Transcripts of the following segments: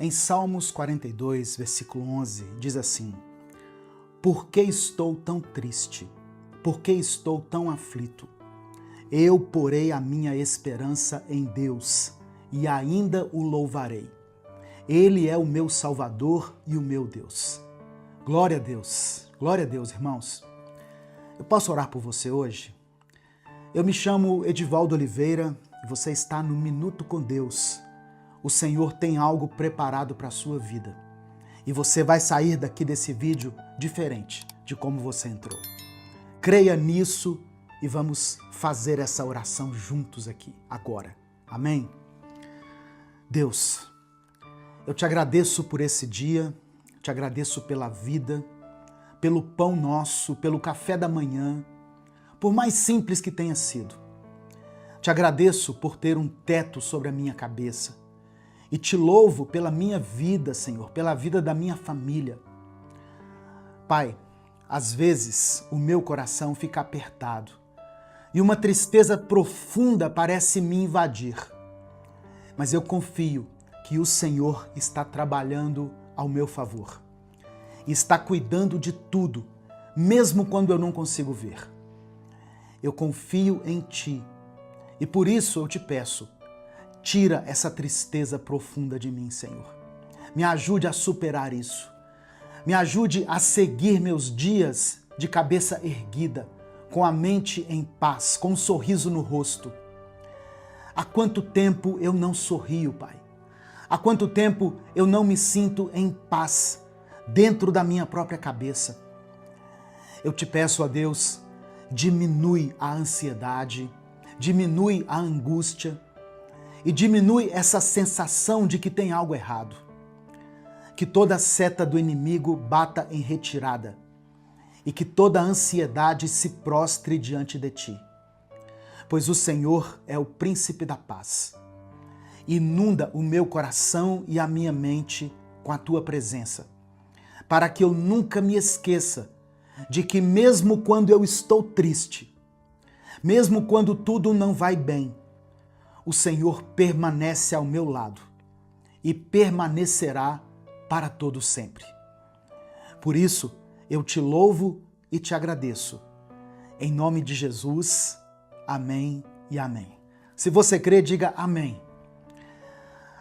Em Salmos 42, versículo 11, diz assim: Por que estou tão triste? Por que estou tão aflito? Eu porei a minha esperança em Deus e ainda o louvarei. Ele é o meu Salvador e o meu Deus. Glória a Deus, irmãos. Eu posso orar por você hoje? Eu me chamo Edivaldo Oliveira e você está no Minuto com Deus. O Senhor tem algo preparado para a sua vida. E você vai sair daqui desse vídeo diferente de como você entrou. Creia nisso e vamos fazer essa oração juntos aqui, agora. Amém? Deus, eu te agradeço por esse dia, te agradeço pela vida, pelo pão nosso, pelo café da manhã, por mais simples que tenha sido. Te agradeço por ter um teto sobre a minha cabeça e te louvo pela minha vida, Senhor, pela vida da minha família. Pai, às vezes o meu coração fica apertado e uma tristeza profunda parece me invadir. Mas eu confio que o Senhor está trabalhando ao meu favor e está cuidando de tudo, mesmo quando eu não consigo ver. Eu confio em Ti e por isso eu te peço, tira essa tristeza profunda de mim, Senhor. Me ajude a superar isso. Me ajude a seguir meus dias de cabeça erguida, com a mente em paz, com um sorriso no rosto. Há quanto tempo eu não sorrio, Pai? Há quanto tempo eu não me sinto em paz dentro da minha própria cabeça? Eu te peço, a Deus, diminui a ansiedade, diminui a angústia e diminui essa sensação de que tem algo errado. Que toda seta do inimigo bata em retirada e que toda ansiedade se prostre diante de Ti. Pois o Senhor é o príncipe da paz. Inunda o meu coração e a minha mente com a Tua presença, para que eu nunca me esqueça de que mesmo quando eu estou triste, mesmo quando tudo não vai bem, o Senhor permanece ao meu lado e permanecerá para todo sempre. Por isso, eu te louvo e te agradeço. Em nome de Jesus, amém e amém. Se você crê, diga amém.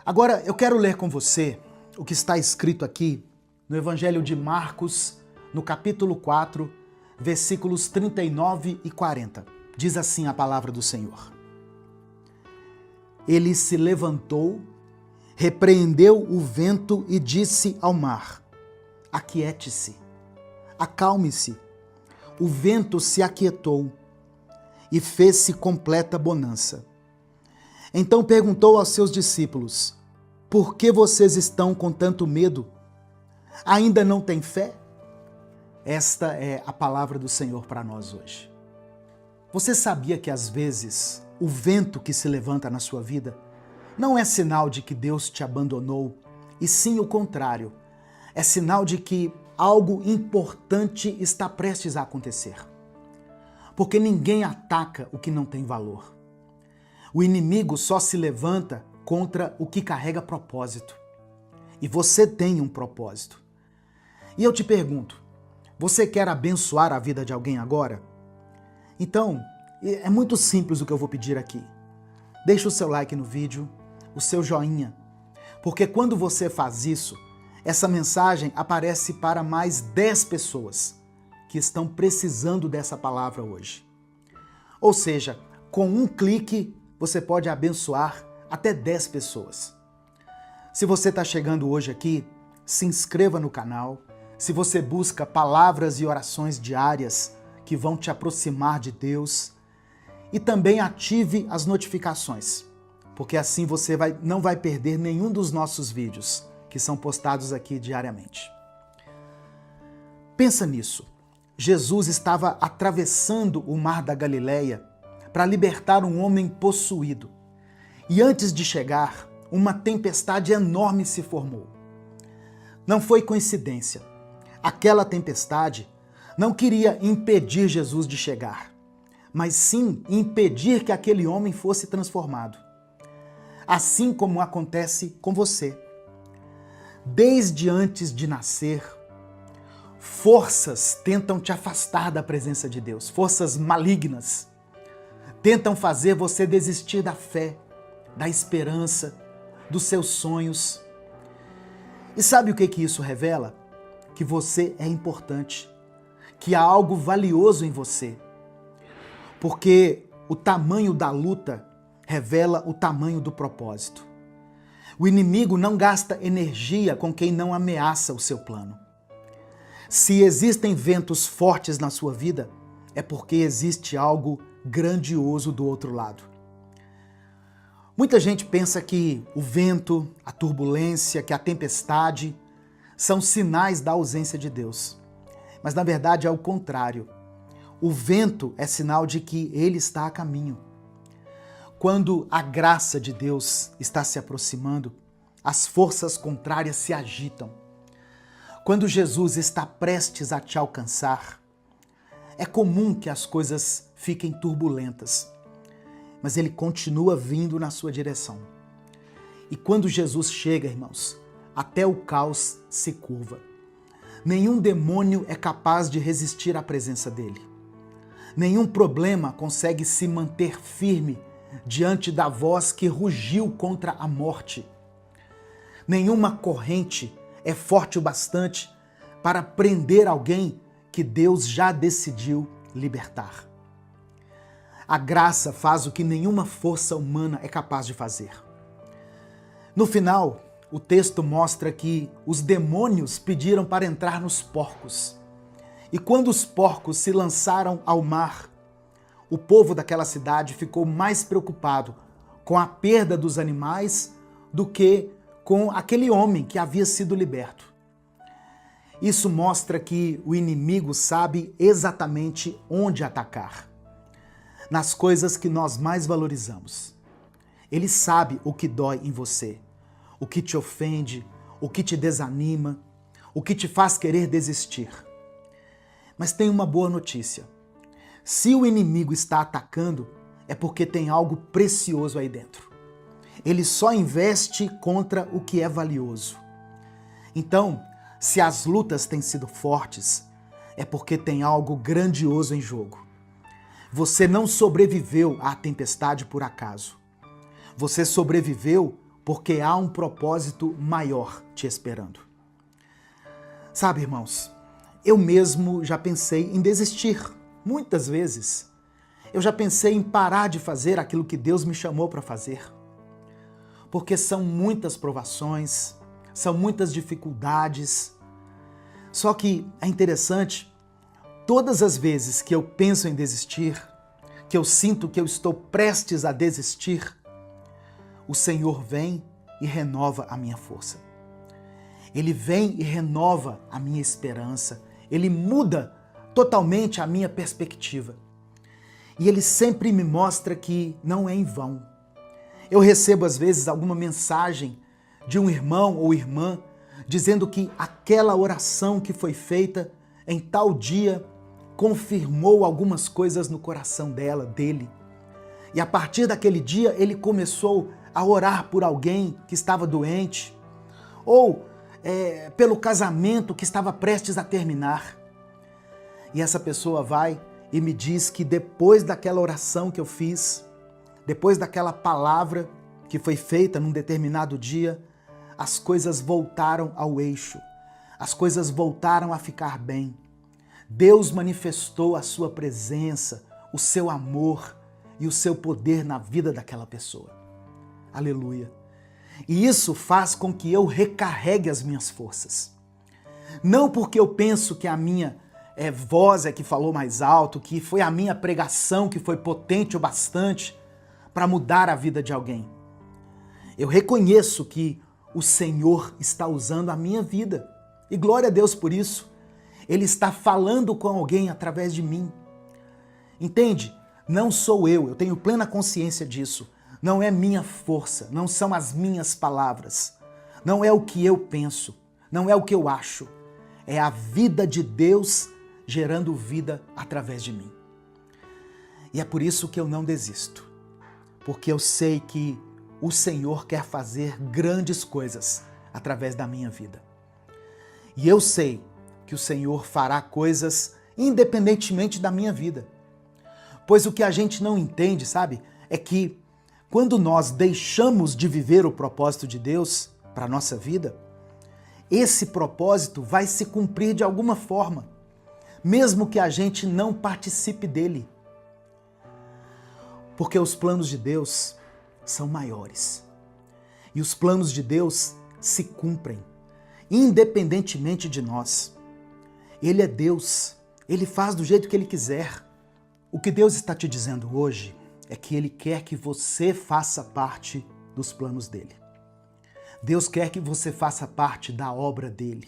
Agora, eu quero ler com você o que está escrito aqui no Evangelho de Marcos, no capítulo 4, versículos 39 e 40. Diz assim a palavra do Senhor. Ele se levantou, repreendeu o vento e disse ao mar: Aquiete-se, acalme-se. O vento se aquietou e fez-se completa bonança. Então perguntou aos seus discípulos: Por que vocês estão com tanto medo? Ainda não têm fé? Esta é a palavra do Senhor para nós hoje. Você sabia que às vezes o vento que se levanta na sua vida não é sinal de que Deus te abandonou, e sim o contrário. É sinal de que algo importante está prestes a acontecer. Porque ninguém ataca o que não tem valor. O inimigo só se levanta contra o que carrega propósito. E você tem um propósito. E eu te pergunto, você quer abençoar a vida de alguém agora? Então, é muito simples o que eu vou pedir aqui. Deixa o seu like no vídeo, o seu joinha, porque quando você faz isso, essa mensagem aparece para mais 10 pessoas que estão precisando dessa palavra hoje. Ou seja, com um clique, você pode abençoar até 10 pessoas. Se você está chegando hoje aqui, se inscreva no canal. Se você busca palavras e orações diárias que vão te aproximar de Deus, e também ative as notificações, porque assim você não vai perder nenhum dos nossos vídeos que são postados aqui diariamente. Pensa nisso. Jesus estava atravessando o mar da Galileia para libertar um homem possuído. E antes de chegar, uma tempestade enorme se formou. Não foi coincidência. Aquela tempestade não queria impedir Jesus de chegar, mas sim impedir que aquele homem fosse transformado. Assim como acontece com você. Desde antes de nascer, forças tentam te afastar da presença de Deus, forças malignas tentam fazer você desistir da fé, da esperança, dos seus sonhos. E sabe o que isso revela? Que você é importante, que há algo valioso em você, porque o tamanho da luta revela o tamanho do propósito. O inimigo não gasta energia com quem não ameaça o seu plano. Se existem ventos fortes na sua vida, é porque existe algo grandioso do outro lado. Muita gente pensa que o vento, a turbulência, que a tempestade são sinais da ausência de Deus. Mas na verdade é o contrário. O vento é sinal de que Ele está a caminho. Quando a graça de Deus está se aproximando, as forças contrárias se agitam. Quando Jesus está prestes a te alcançar, é comum que as coisas fiquem turbulentas, mas Ele continua vindo na sua direção. E quando Jesus chega, irmãos, até o caos se curva. Nenhum demônio é capaz de resistir à presença dele. Nenhum problema consegue se manter firme diante da voz que rugiu contra a morte. Nenhuma corrente é forte o bastante para prender alguém que Deus já decidiu libertar. A graça faz o que nenhuma força humana é capaz de fazer. No final, o texto mostra que os demônios pediram para entrar nos porcos. E quando os porcos se lançaram ao mar, o povo daquela cidade ficou mais preocupado com a perda dos animais do que com aquele homem que havia sido liberto. Isso mostra que o inimigo sabe exatamente onde atacar. Nas coisas que nós mais valorizamos. Ele sabe o que dói em você, o que te ofende, o que te desanima, o que te faz querer desistir. Mas tem uma boa notícia. Se o inimigo está atacando, é porque tem algo precioso aí dentro. Ele só investe contra o que é valioso. Então, se as lutas têm sido fortes, é porque tem algo grandioso em jogo. Você não sobreviveu à tempestade por acaso. Você sobreviveu porque há um propósito maior te esperando. Sabe, irmãos, eu mesmo já pensei em desistir, muitas vezes. Eu já pensei em parar de fazer aquilo que Deus me chamou para fazer. Porque são muitas provações, são muitas dificuldades. Só que é interessante, todas as vezes que eu penso em desistir, que eu sinto que eu estou prestes a desistir, o Senhor vem e renova a minha força. Ele vem e renova a minha esperança. Ele muda totalmente a minha perspectiva. E Ele sempre me mostra que não é em vão. Eu recebo às vezes alguma mensagem de um irmão ou irmã dizendo que aquela oração que foi feita em tal dia confirmou algumas coisas no coração dele. E a partir daquele dia ele começou a orar por alguém que estava doente, ou pelo casamento que estava prestes a terminar. E essa pessoa vai e me diz que depois daquela oração que eu fiz, depois daquela palavra que foi feita num determinado dia, as coisas voltaram ao eixo, as coisas voltaram a ficar bem. Deus manifestou a sua presença, o seu amor e o seu poder na vida daquela pessoa. Aleluia! E isso faz com que eu recarregue as minhas forças. Não porque eu penso que a minha voz é que falou mais alto, que foi a minha pregação que foi potente o bastante para mudar a vida de alguém. Eu reconheço que o Senhor está usando a minha vida. E glória a Deus por isso. Ele está falando com alguém através de mim. Entende? Não sou eu tenho plena consciência disso. Não é minha força, não são as minhas palavras. Não é o que eu penso, não é o que eu acho. É a vida de Deus gerando vida através de mim. E é por isso que eu não desisto. Porque eu sei que o Senhor quer fazer grandes coisas através da minha vida. E eu sei que o Senhor fará coisas independentemente da minha vida. Pois o que a gente não entende, sabe, é que quando nós deixamos de viver o propósito de Deus para a nossa vida, esse propósito vai se cumprir de alguma forma, mesmo que a gente não participe dele. Porque os planos de Deus são maiores. E os planos de Deus se cumprem, independentemente de nós. Ele é Deus, Ele faz do jeito que Ele quiser. O que Deus está te dizendo hoje é que Ele quer que você faça parte dos planos dEle. Deus quer que você faça parte da obra dEle.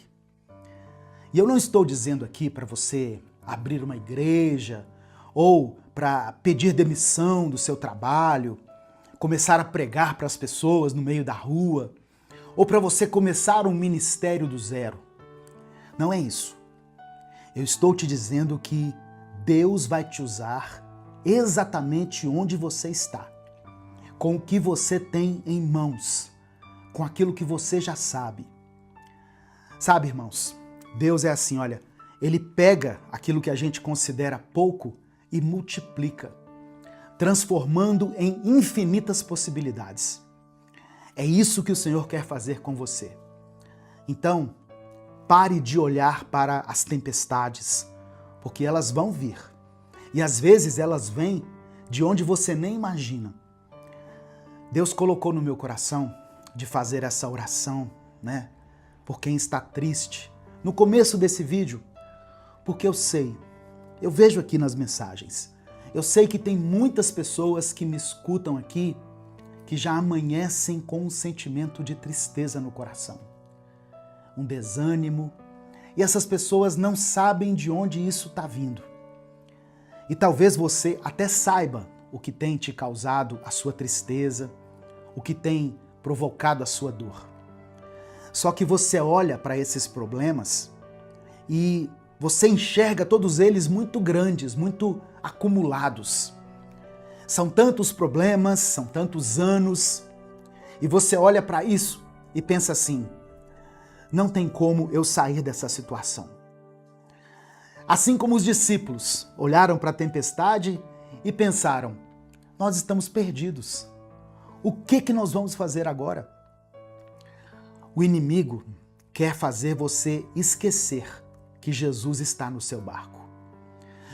E eu não estou dizendo aqui para você abrir uma igreja ou para pedir demissão do seu trabalho, começar a pregar para as pessoas no meio da rua, ou para você começar um ministério do zero. Não é isso. Eu estou te dizendo que Deus vai te usar exatamente onde você está, com o que você tem em mãos, com aquilo que você já sabe. Sabe, irmãos, Deus é assim, olha, Ele pega aquilo que a gente considera pouco e multiplica, transformando em infinitas possibilidades. É isso que o Senhor quer fazer com você. Então, pare de olhar para as tempestades, porque elas vão vir. E às vezes elas vêm de onde você nem imagina. Deus colocou no meu coração de fazer essa oração, né? Por quem está triste. No começo desse vídeo, porque eu vejo aqui nas mensagens, eu sei que tem muitas pessoas que me escutam aqui que já amanhecem com um sentimento de tristeza no coração, um desânimo, e essas pessoas não sabem de onde isso está vindo. E talvez você até saiba o que tem te causado a sua tristeza, o que tem provocado a sua dor. Só que você olha para esses problemas e você enxerga todos eles muito grandes, muito acumulados. São tantos problemas, são tantos anos, e você olha para isso e pensa assim, não tem como eu sair dessa situação. Assim como os discípulos olharam para a tempestade e pensaram, nós estamos perdidos. O que nós vamos fazer agora? O inimigo quer fazer você esquecer que Jesus está no seu barco.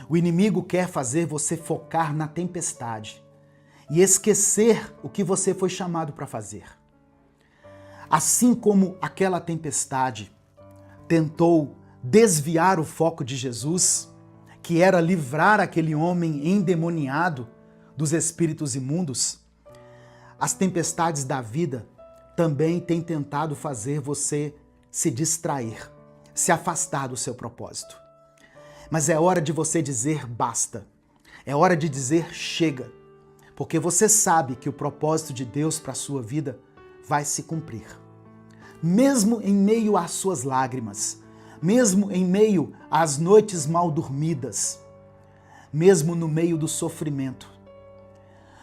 O inimigo quer fazer você focar na tempestade e esquecer o que você foi chamado para fazer. Assim como aquela tempestade tentou desviar o foco de Jesus, que era livrar aquele homem endemoniado dos espíritos imundos, as tempestades da vida também têm tentado fazer você se distrair, se afastar do seu propósito. Mas é hora de você dizer basta. É hora de dizer chega. Porque você sabe que o propósito de Deus para a sua vida vai se cumprir. Mesmo em meio às suas lágrimas, mesmo em meio às noites mal dormidas, mesmo no meio do sofrimento.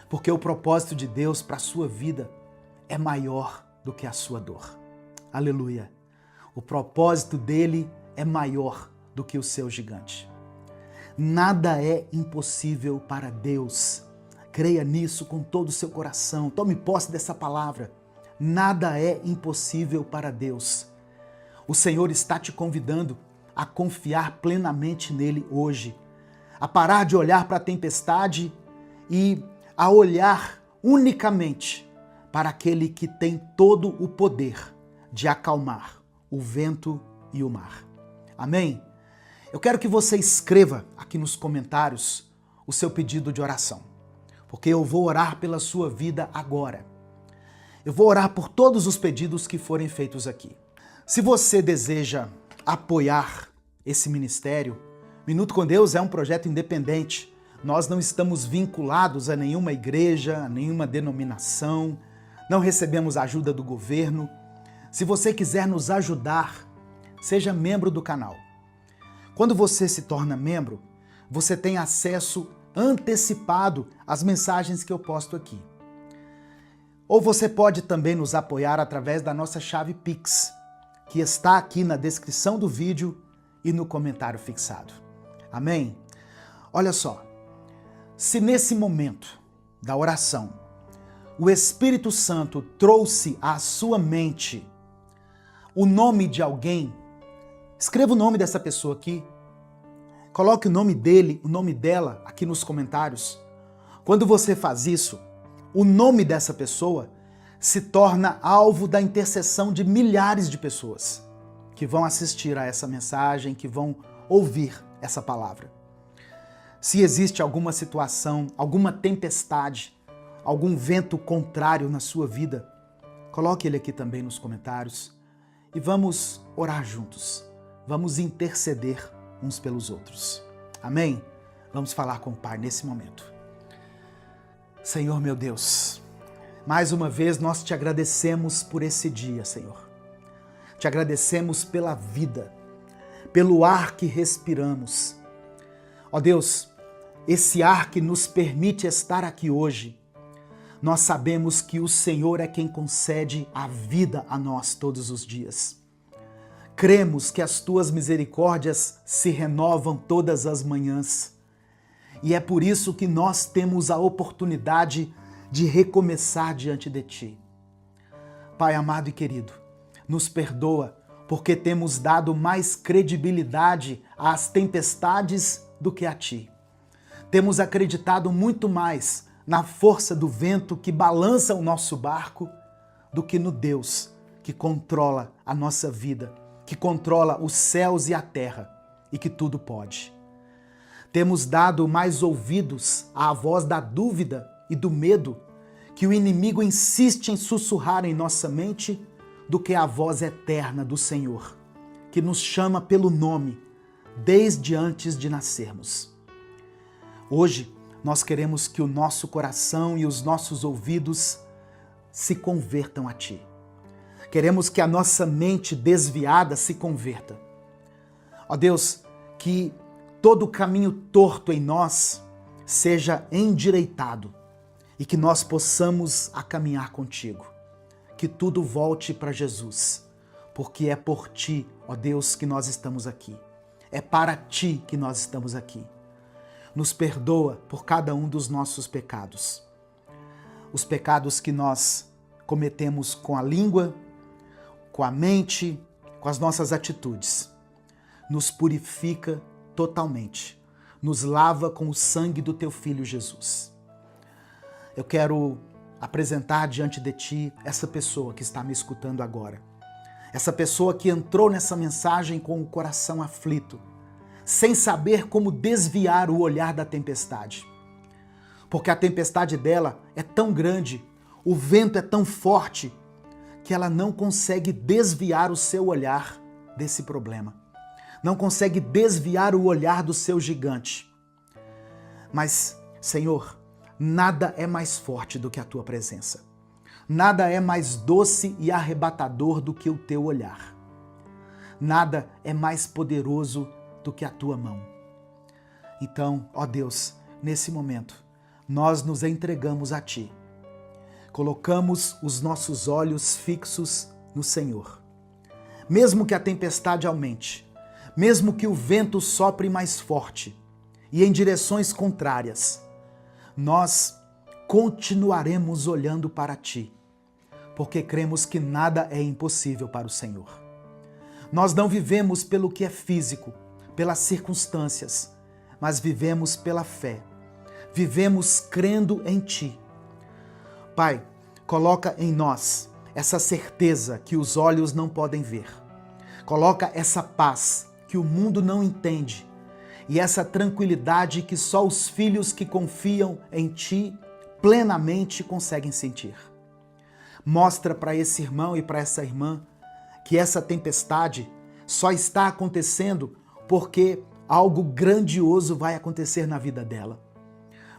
Porque o propósito de Deus para a sua vida é maior do que a sua dor. Aleluia! O propósito dele é maior do que o seu gigante. Nada é impossível para Deus. Creia nisso com todo o seu coração. Tome posse dessa palavra. Nada é impossível para Deus. O Senhor está te convidando a confiar plenamente nele hoje, a parar de olhar para a tempestade e a olhar unicamente para aquele que tem todo o poder de acalmar o vento e o mar. Amém? Eu quero que você escreva aqui nos comentários o seu pedido de oração, porque eu vou orar pela sua vida agora. Eu vou orar por todos os pedidos que forem feitos aqui. Se você deseja apoiar esse ministério, Minuto com Deus é um projeto independente. Nós não estamos vinculados a nenhuma igreja, a nenhuma denominação, não recebemos ajuda do governo. Se você quiser nos ajudar, seja membro do canal. Quando você se torna membro, você tem acesso antecipado às mensagens que eu posto aqui. Ou você pode também nos apoiar através da nossa chave Pix, que está aqui na descrição do vídeo e no comentário fixado. Amém? Olha só, se nesse momento da oração o Espírito Santo trouxe à sua mente o nome de alguém, escreva o nome dessa pessoa aqui, coloque o nome dele, o nome dela aqui nos comentários. Quando você faz isso, o nome dessa pessoa se torna alvo da intercessão de milhares de pessoas que vão assistir a essa mensagem, que vão ouvir essa palavra. Se existe alguma situação, alguma tempestade, algum vento contrário na sua vida, coloque ele aqui também nos comentários e vamos orar juntos. Vamos interceder uns pelos outros. Amém? Vamos falar com o Pai nesse momento. Senhor meu Deus, mais uma vez nós te agradecemos por esse dia, Senhor. Te agradecemos pela vida, pelo ar que respiramos. Ó Deus, esse ar que nos permite estar aqui hoje, nós sabemos que o Senhor é quem concede a vida a nós todos os dias. Cremos que as tuas misericórdias se renovam todas as manhãs. E é por isso que nós temos a oportunidade de recomeçar diante de ti. Pai amado e querido, nos perdoa porque temos dado mais credibilidade às tempestades do que a ti. Temos acreditado muito mais na força do vento que balança o nosso barco do que no Deus que controla a nossa vida, que controla os céus e a terra e que tudo pode. Temos dado mais ouvidos à voz da dúvida e do medo que o inimigo insiste em sussurrar em nossa mente do que a voz eterna do Senhor, que nos chama pelo nome desde antes de nascermos. Hoje, nós queremos que o nosso coração e os nossos ouvidos se convertam a Ti. Queremos que a nossa mente desviada se converta. Ó Deus, que todo o caminho torto em nós seja endireitado e que nós possamos a caminhar contigo. Que tudo volte para Jesus, porque é por Ti, ó Deus, que nós estamos aqui. É para Ti que nós estamos aqui. Nos perdoa por cada um dos nossos pecados. Os pecados que nós cometemos com a língua, com a mente, com as nossas atitudes. Nos purifica totalmente. Nos lava com o sangue do Teu Filho Jesus. Eu quero apresentar diante de Ti essa pessoa que está me escutando agora. Essa pessoa que entrou nessa mensagem com o coração aflito, sem saber como desviar o olhar da tempestade. Porque a tempestade dela é tão grande, o vento é tão forte, que ela não consegue desviar o seu olhar desse problema. Não consegue desviar o olhar do seu gigante. Mas, Senhor, nada é mais forte do que a Tua presença. Nada é mais doce e arrebatador do que o Teu olhar. Nada é mais poderoso do que a Tua mão. Então, ó Deus, nesse momento, nós nos entregamos a Ti. Colocamos os nossos olhos fixos no Senhor. Mesmo que a tempestade aumente, mesmo que o vento sopre mais forte e em direções contrárias, nós continuaremos olhando para Ti, porque cremos que nada é impossível para o Senhor. Nós não vivemos pelo que é físico, pelas circunstâncias, mas vivemos pela fé. Vivemos crendo em Ti. Pai, coloca em nós essa certeza que os olhos não podem ver. Coloca essa paz que o mundo não entende e essa tranquilidade que só os filhos que confiam em Ti plenamente conseguem sentir. Mostra para esse irmão e para essa irmã que essa tempestade só está acontecendo porque algo grandioso vai acontecer na vida dela.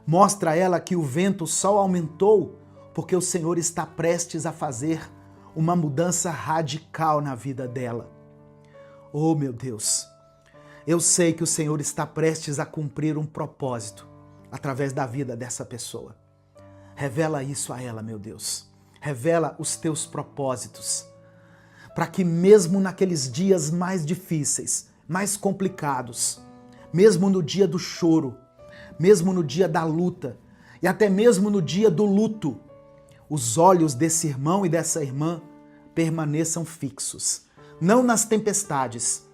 Mostra a ela que o vento só aumentou porque o Senhor está prestes a fazer uma mudança radical na vida dela. Oh, meu Deus, eu sei que o Senhor está prestes a cumprir um propósito através da vida dessa pessoa. Revela isso a ela, meu Deus. revela os teus propósitos, para que mesmo naqueles dias mais difíceis, mais complicados, mesmo no dia do choro, mesmo no dia da luta e até mesmo no dia do luto, os olhos desse irmão e dessa irmã permaneçam fixos, não nas tempestades,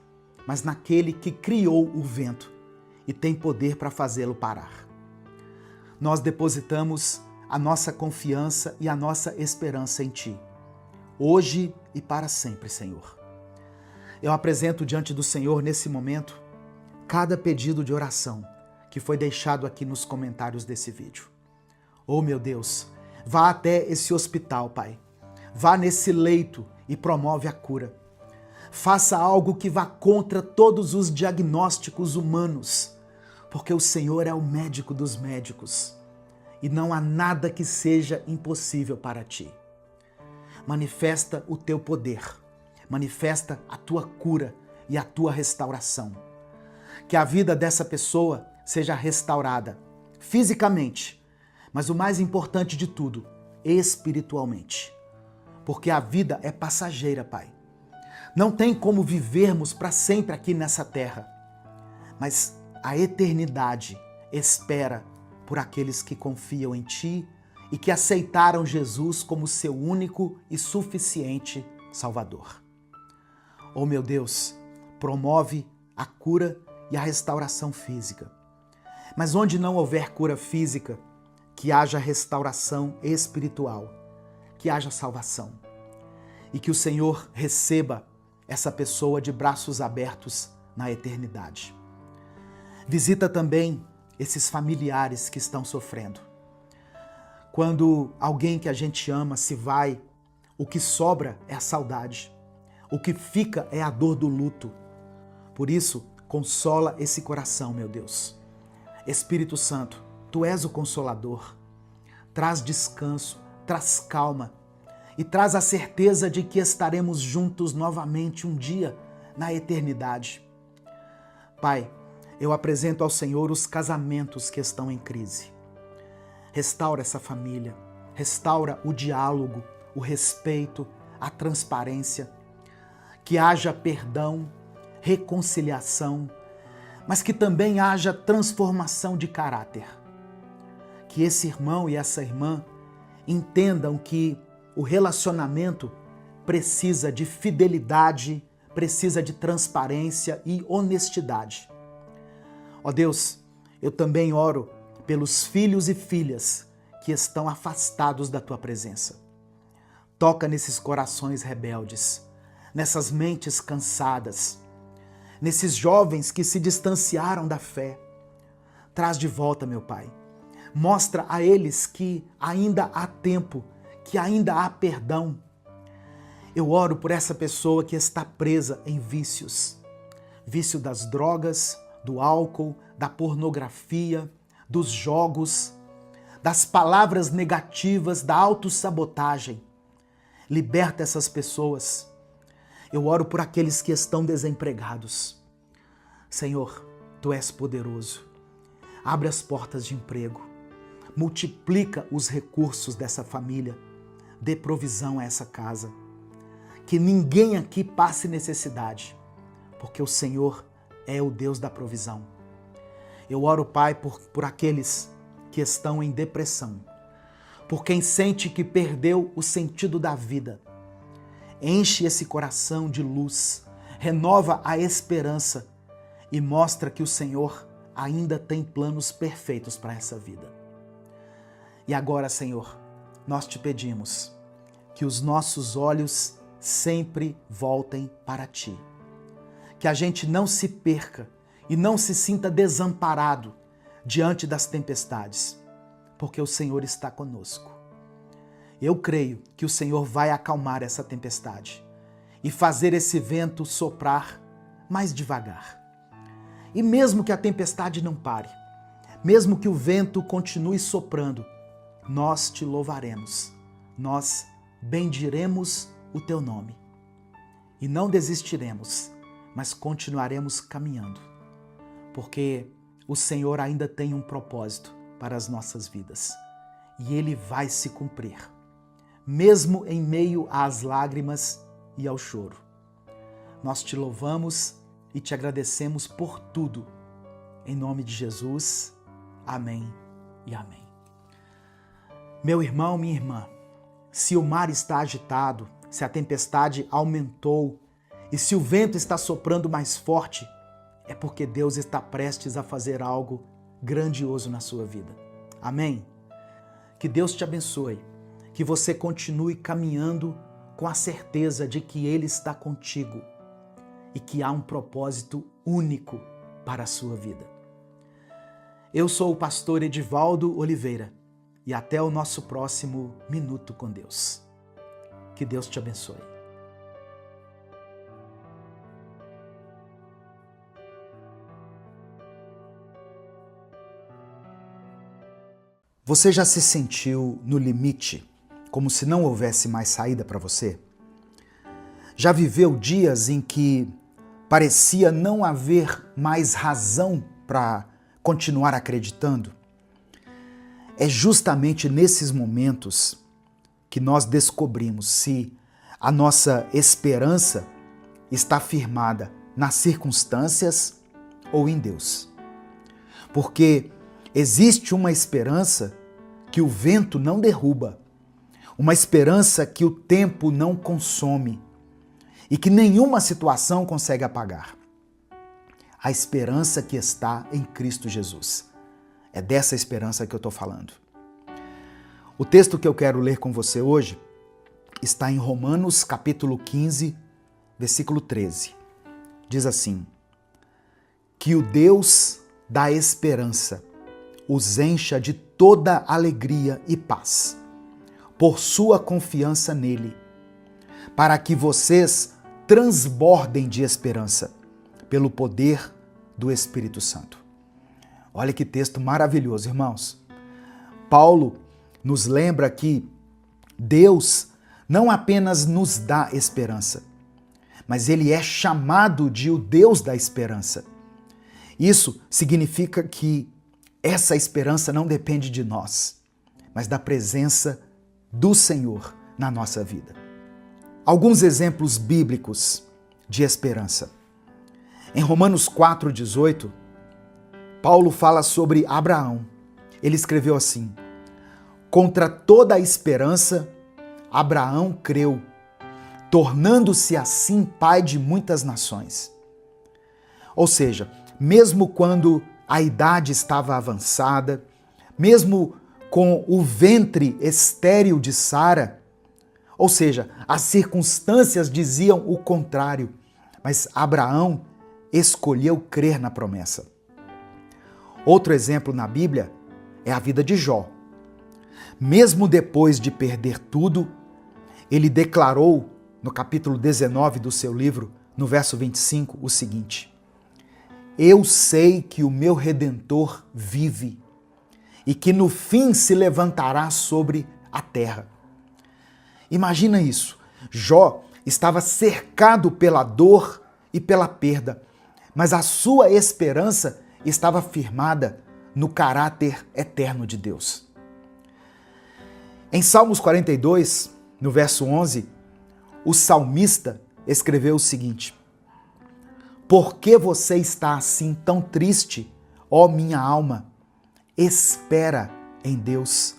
mas naquele que criou o vento e tem poder para fazê-lo parar. Nós depositamos a nossa confiança e a nossa esperança em Ti, hoje e para sempre, Senhor. Eu apresento diante do Senhor nesse momento cada pedido de oração que foi deixado aqui nos comentários desse vídeo. Oh, meu Deus, vá até esse hospital, Pai. Vá nesse leito e promove a cura. Faça algo que vá contra todos os diagnósticos humanos, porque o Senhor é o médico dos médicos e não há nada que seja impossível para Ti. Manifesta o Teu poder, manifesta a Tua cura e a Tua restauração. Que a vida dessa pessoa seja restaurada fisicamente, mas o mais importante de tudo, espiritualmente. Porque a vida é passageira, Pai. Não tem como vivermos para sempre aqui nessa terra, mas a eternidade espera por aqueles que confiam em Ti e que aceitaram Jesus como seu único e suficiente Salvador. Oh, meu Deus, promove a cura e a restauração física. Mas onde não houver cura física, que haja restauração espiritual, que haja salvação. E que o Senhor receba essa pessoa de braços abertos na eternidade. Visita também esses familiares que estão sofrendo. Quando alguém que a gente ama se vai, o que sobra é a saudade. O que fica é a dor do luto. Por isso, consola esse coração, meu Deus. Espírito Santo, Tu és o Consolador. Traz descanso, traz calma e traz a certeza de que estaremos juntos novamente um dia na eternidade. Pai, eu apresento ao Senhor os casamentos que estão em crise. Restaura essa família, restaura o diálogo, o respeito, a transparência, que haja perdão, reconciliação, mas que também haja transformação de caráter. Que esse irmão e essa irmã entendam que o relacionamento precisa de fidelidade, precisa de transparência e honestidade. Ó Deus, eu também oro pelos filhos e filhas que estão afastados da Tua presença. Toca nesses corações rebeldes, nessas mentes cansadas, nesses jovens que se distanciaram da fé. Traz de volta, meu Pai. Mostra a eles que ainda há tempo, que ainda há perdão. Eu oro por essa pessoa que está presa em vícios. Vício das drogas, do álcool, da pornografia, dos jogos, das palavras negativas, da autossabotagem. Liberta essas pessoas. Eu oro por aqueles que estão desempregados. Senhor, Tu és poderoso. Abre as portas de emprego. Multiplica os recursos dessa família. Dê provisão a essa casa. Que ninguém aqui passe necessidade, porque o Senhor é o Deus da provisão. Eu oro, Pai, por aqueles que estão em depressão, por quem sente que perdeu o sentido da vida. Enche esse coração de luz, renova a esperança e mostra que o Senhor ainda tem planos perfeitos para essa vida. E agora, Senhor, nós te pedimos que os nossos olhos sempre voltem para Ti. Que a gente não se perca e não se sinta desamparado diante das tempestades, porque o Senhor está conosco. Eu creio que o Senhor vai acalmar essa tempestade e fazer esse vento soprar mais devagar. E mesmo que a tempestade não pare, mesmo que o vento continue soprando, nós te louvaremos, nós bendiremos o Teu nome. E não desistiremos, mas continuaremos caminhando, porque o Senhor ainda tem um propósito para as nossas vidas e Ele vai se cumprir. mesmo em meio às lágrimas e ao choro. Nós te louvamos e te agradecemos por tudo. Em nome de Jesus, amém e amém. Meu irmão, minha irmã, se o mar está agitado, se a tempestade aumentou e se o vento está soprando mais forte, é porque Deus está prestes a fazer algo grandioso na sua vida. Amém? Que Deus te abençoe, que você continue caminhando com a certeza de que Ele está contigo e que há um propósito único para a sua vida. Eu sou o pastor Edivaldo Oliveira e até o nosso próximo Minuto com Deus. Que Deus te abençoe. Você já se sentiu no limite, como se não houvesse mais saída para você? Já viveu dias em que parecia não haver mais razão para continuar acreditando? É justamente nesses momentos que nós descobrimos se a nossa esperança está firmada nas circunstâncias ou em Deus. Porque existe uma esperança que o vento não derruba, uma esperança que o tempo não consome e que nenhuma situação consegue apagar. A esperança que está em Cristo Jesus. É dessa esperança que eu estou falando. O texto que eu quero ler com você hoje está em Romanos capítulo 15, versículo 13. Diz assim: que o Deus da esperança os encha de toda alegria e paz, por sua confiança nele, para que vocês transbordem de esperança, pelo poder do Espírito Santo. Olha que texto maravilhoso, irmãos. Paulo nos lembra que Deus não apenas nos dá esperança, mas Ele é chamado de o Deus da esperança. Isso significa que essa esperança não depende de nós, mas da presença do Senhor na nossa vida. Alguns exemplos bíblicos de esperança. Em Romanos 4,18, Paulo fala sobre Abraão. Ele escreveu assim: contra toda a esperança, Abraão creu, tornando-se assim pai de muitas nações. Ou seja, mesmo quando a idade estava avançada, mesmo com o ventre estéril de Sara, ou seja, as circunstâncias diziam o contrário, mas Abraão escolheu crer na promessa. Outro exemplo na Bíblia é a vida de Jó. Mesmo depois de perder tudo, ele declarou no capítulo 19 do seu livro, no verso 25, o seguinte: eu sei que o meu Redentor vive e que no fim se levantará sobre a terra. Imagina isso. Jó estava cercado pela dor e pela perda, mas a sua esperança estava firmada no caráter eterno de Deus. Em Salmos 42, no verso 11, o salmista escreveu o seguinte: por que você está assim tão triste, ó minha alma? Espera em Deus,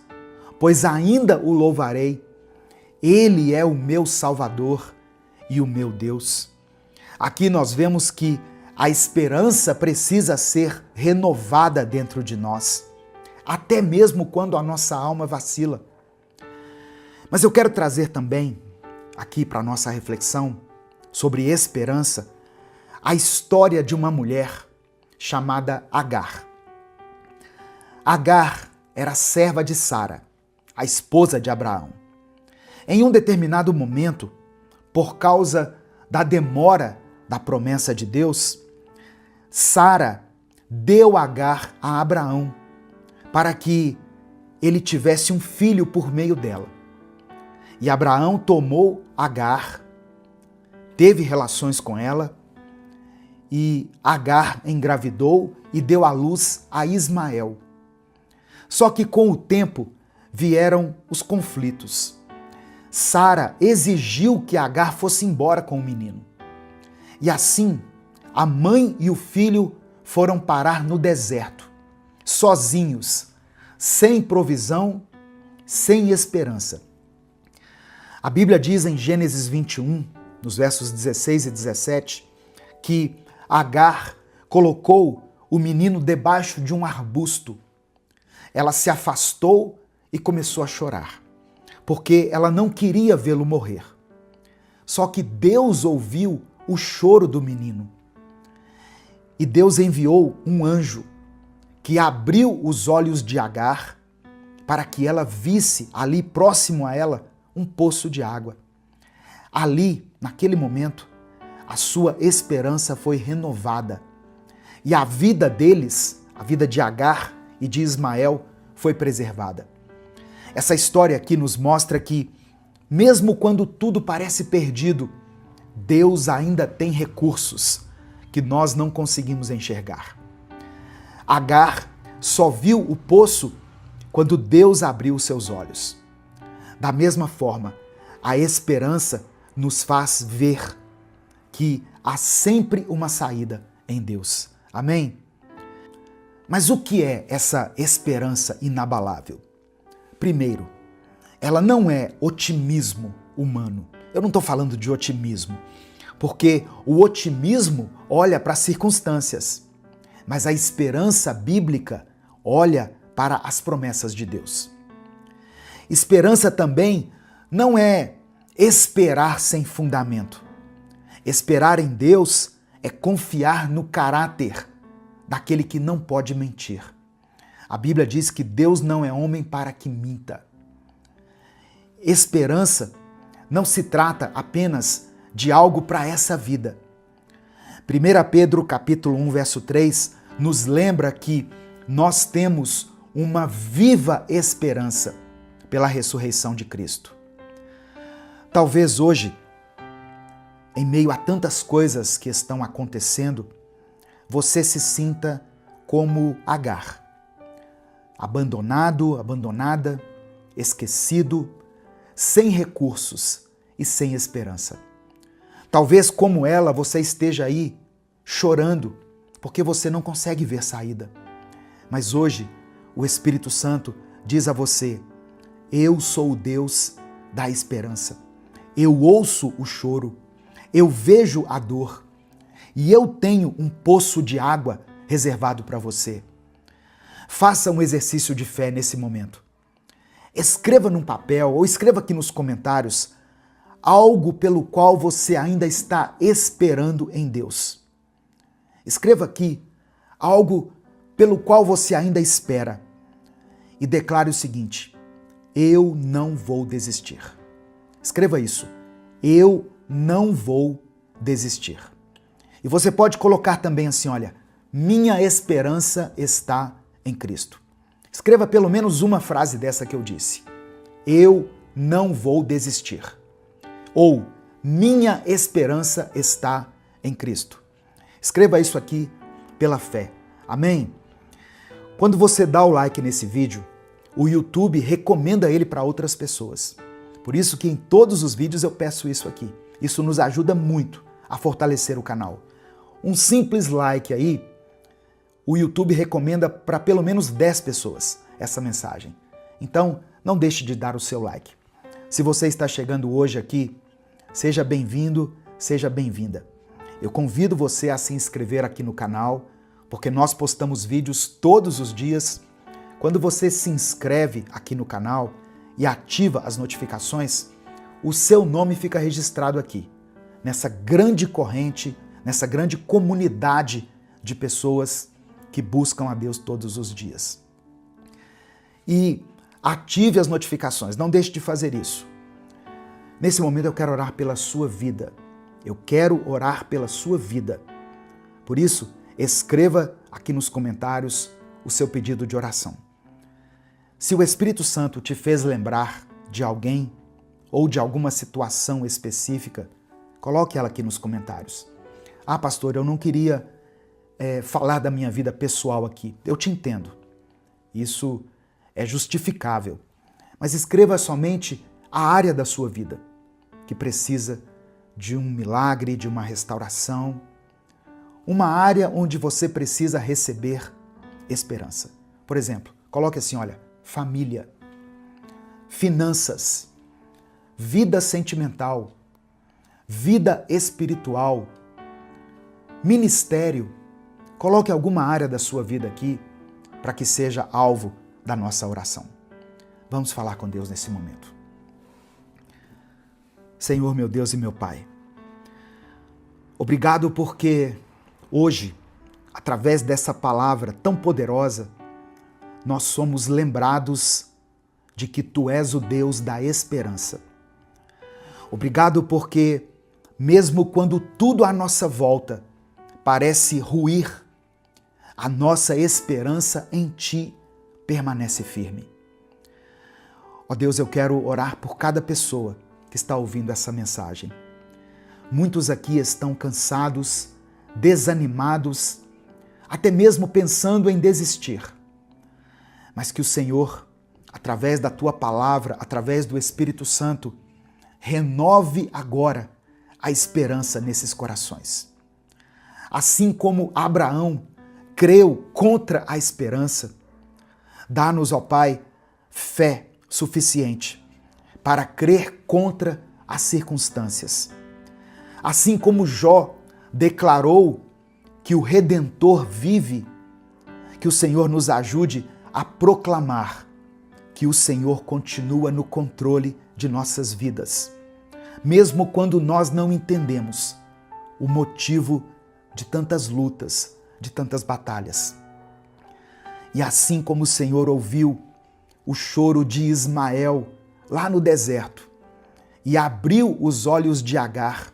pois ainda o louvarei. Ele é o meu Salvador e o meu Deus. Aqui nós vemos que a esperança precisa ser renovada dentro de nós, até mesmo quando a nossa alma vacila. Mas eu quero trazer também, aqui para a nossa reflexão, sobre esperança, a história de uma mulher chamada Agar. Agar era serva de Sara, a esposa de Abraão. Em um determinado momento, por causa da demora da promessa de Deus, Sara deu Agar a Abraão para que ele tivesse um filho por meio dela. E Abraão tomou Agar, teve relações com ela, e Agar engravidou e deu à luz a Ismael. Só que com o tempo vieram os conflitos. Sara exigiu que Agar fosse embora com o menino. E assim, a mãe e o filho foram parar no deserto, sozinhos, sem provisão, sem esperança. A Bíblia diz em Gênesis 21, nos versos 16 e 17, que Agar colocou o menino debaixo de um arbusto. Ela se afastou e começou a chorar, porque ela não queria vê-lo morrer. Só que Deus ouviu o choro do menino. E Deus enviou um anjo que abriu os olhos de Agar para que ela visse ali próximo a ela um poço de água. Ali, naquele momento, a sua esperança foi renovada. E a vida deles, a vida de Agar e de Ismael, foi preservada. Essa história aqui nos mostra que, mesmo quando tudo parece perdido, Deus ainda tem recursos que nós não conseguimos enxergar. Agar só viu o poço quando Deus abriu os seus olhos. Da mesma forma, a esperança nos faz ver que há sempre uma saída em Deus. Amém? Mas o que é essa esperança inabalável? Primeiro, ela não é otimismo humano. Eu não estou falando de otimismo, porque o otimismo olha para as circunstâncias, mas a esperança bíblica olha para as promessas de Deus. Esperança também não é esperar sem fundamento. Esperar em Deus é confiar no caráter daquele que não pode mentir. A Bíblia diz que Deus não é homem para que minta. Esperança não se trata apenas de algo para essa vida. 1 Pedro capítulo 1, verso 3, nos lembra que nós temos uma viva esperança pela ressurreição de Cristo. Talvez hoje, em meio a tantas coisas que estão acontecendo, você se sinta como Agar, abandonado, abandonada, esquecido, sem recursos e sem esperança. Talvez, como ela, você esteja aí chorando porque você não consegue ver saída. Mas hoje, o Espírito Santo diz a você: eu sou o Deus da esperança. Eu ouço o choro, eu vejo a dor e eu tenho um poço de água reservado para você. Faça um exercício de fé nesse momento. Escreva num papel ou escreva aqui nos comentários algo pelo qual você ainda está esperando em Deus. Escreva aqui algo pelo qual você ainda espera e declare o seguinte: eu não vou desistir. Escreva isso. Eu não vou desistir. E você pode colocar também assim, olha, minha esperança está em Cristo. Escreva pelo menos uma frase dessa que eu disse. Eu não vou desistir. Ou, minha esperança está em Cristo. Escreva isso aqui pela fé. Amém? Quando você dá o like nesse vídeo, o YouTube recomenda ele para outras pessoas. Por isso que em todos os vídeos eu peço isso aqui. Isso nos ajuda muito a fortalecer o canal. Um simples like aí, o YouTube recomenda para pelo menos 10 pessoas essa mensagem. Então, não deixe de dar o seu like. Se você está chegando hoje aqui, seja bem-vindo, seja bem-vinda. Eu convido você a se inscrever aqui no canal, porque nós postamos vídeos todos os dias. Quando você se inscreve aqui no canal e ativa as notificações, o seu nome fica registrado aqui, nessa grande corrente, nessa grande comunidade de pessoas que buscam a Deus todos os dias. E ative as notificações, não deixe de fazer isso. Nesse momento eu quero orar pela sua vida. Eu quero orar pela sua vida. Por isso, escreva aqui nos comentários o seu pedido de oração. Se o Espírito Santo te fez lembrar de alguém ou de alguma situação específica, coloque ela aqui nos comentários. Ah, pastor, eu não queria falar da minha vida pessoal aqui. Eu te entendo. Isso é justificável. Mas escreva somente a área da sua vida que precisa de um milagre, de uma restauração, uma área onde você precisa receber esperança. Por exemplo, coloque assim, olha, família, finanças, vida sentimental, vida espiritual, ministério. Coloque alguma área da sua vida aqui para que seja alvo da nossa oração. Vamos falar com Deus nesse momento. Senhor, meu Deus e meu Pai, obrigado porque hoje, através dessa palavra tão poderosa, nós somos lembrados de que Tu és o Deus da esperança. Obrigado porque, mesmo quando tudo à nossa volta parece ruir, a nossa esperança em Ti permanece firme. Ó Deus, eu quero orar por cada pessoa que está ouvindo essa mensagem. Muitos aqui estão cansados, desanimados, até mesmo pensando em desistir. Mas que o Senhor, através da Tua palavra, através do Espírito Santo, renove agora a esperança nesses corações. Assim como Abraão creu contra a esperança, dá-nos, ó Pai, fé suficiente para crer contra as circunstâncias. Assim como Jó declarou que o Redentor vive, que o Senhor nos ajude a proclamar que o Senhor continua no controle de nossas vidas, mesmo quando nós não entendemos o motivo de tantas lutas, de tantas batalhas. E assim como o Senhor ouviu o choro de Ismael lá no deserto e abriu os olhos de Agar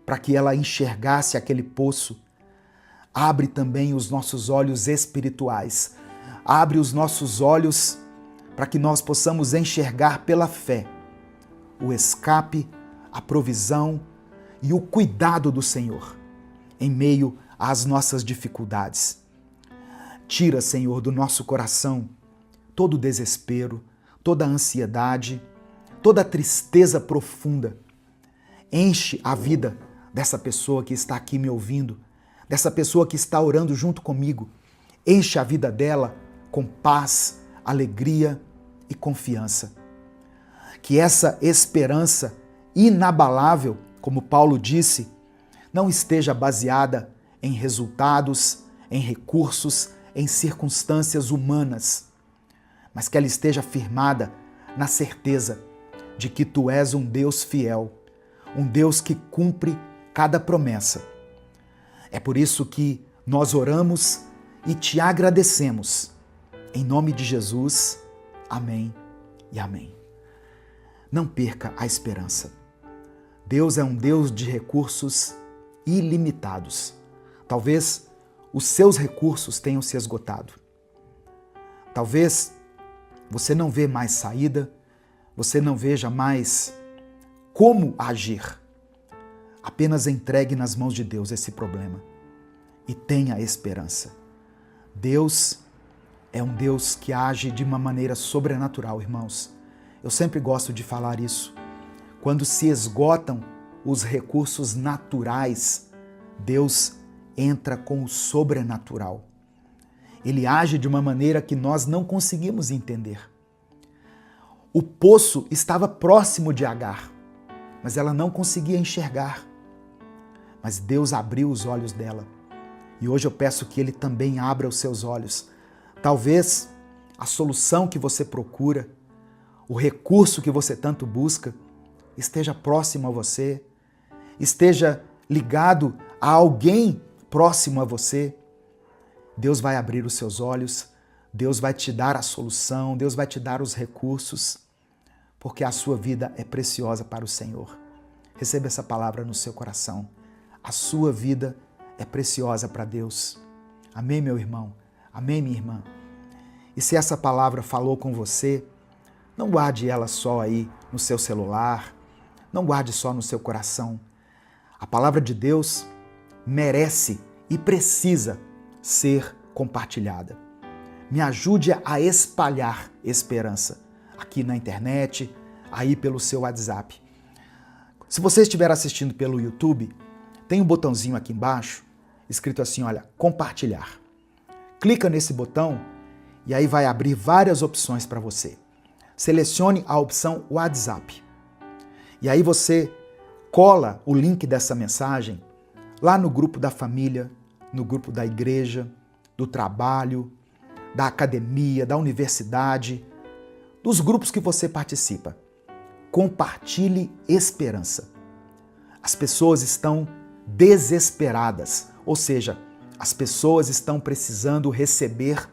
para que ela enxergasse aquele poço, abre também os nossos olhos espirituais, abre os nossos olhos para que nós possamos enxergar pela fé o escape, a provisão e o cuidado do Senhor em meio às nossas dificuldades. Tira, Senhor, do nosso coração todo o desespero, toda a ansiedade, toda a tristeza profunda. Enche a vida dessa pessoa que está aqui me ouvindo, dessa pessoa que está orando junto comigo. Enche a vida dela com paz, alegria e confiança. Que essa esperança inabalável, como Paulo disse, não esteja baseada em resultados, em recursos, em circunstâncias humanas, mas que ela esteja firmada na certeza de que Tu és um Deus fiel, um Deus que cumpre cada promessa. É por isso que nós oramos e Te agradecemos. Em nome de Jesus, amém e amém. Não perca a esperança. Deus é um Deus de recursos ilimitados. Talvez os seus recursos tenham se esgotado. Talvez você não vê mais saída, você não veja mais como agir. Apenas entregue nas mãos de Deus esse problema e tenha esperança. Deus é um Deus que age de uma maneira sobrenatural, irmãos. Eu sempre gosto de falar isso. Quando se esgotam os recursos naturais, Deus entra com o sobrenatural. Ele age de uma maneira que nós não conseguimos entender. O poço estava próximo de Agar, mas ela não conseguia enxergar. Mas Deus abriu os olhos dela. E hoje eu peço que Ele também abra os seus olhos. Talvez a solução que você procura, o recurso que você tanto busca, esteja próximo a você, esteja ligado a alguém próximo a você. Deus vai abrir os seus olhos, Deus vai te dar a solução, Deus vai te dar os recursos, porque a sua vida é preciosa para o Senhor. Receba essa palavra no seu coração. A sua vida é preciosa para Deus. Amém, meu irmão? Amém, minha irmã? E se essa palavra falou com você, não guarde ela só aí no seu celular, não guarde só no seu coração. A palavra de Deus merece e precisa ser compartilhada. Me ajude a espalhar esperança aqui na internet, aí pelo seu WhatsApp. Se você estiver assistindo pelo YouTube, tem um botãozinho aqui embaixo, escrito assim, olha, compartilhar. Clica nesse botão e aí vai abrir várias opções para você. Selecione a opção WhatsApp. E aí você cola o link dessa mensagem lá no grupo da família, no grupo da igreja, do trabalho, da academia, da universidade, dos grupos que você participa. Compartilhe esperança. As pessoas estão desesperadas, ou seja, as pessoas estão precisando receber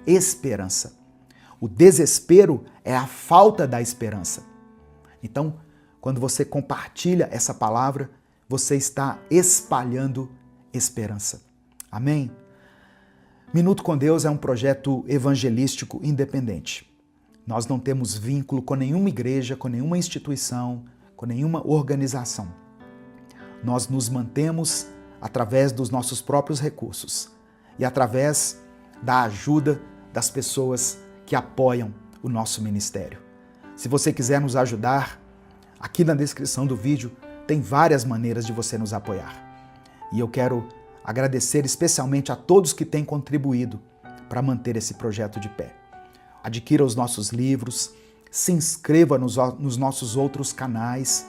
esperança. O desespero é a falta da esperança. Então, quando você compartilha essa palavra, você está espalhando esperança. Amém? Minuto com Deus é um projeto evangelístico independente. Nós não temos vínculo com nenhuma igreja, com nenhuma instituição, com nenhuma organização. Nós nos mantemos através dos nossos próprios recursos e através da ajuda das pessoas que apoiam o nosso ministério. Se você quiser nos ajudar, aqui na descrição do vídeo tem várias maneiras de você nos apoiar. E eu quero agradecer especialmente a todos que têm contribuído para manter esse projeto de pé. Adquira os nossos livros, se inscreva nos nossos outros canais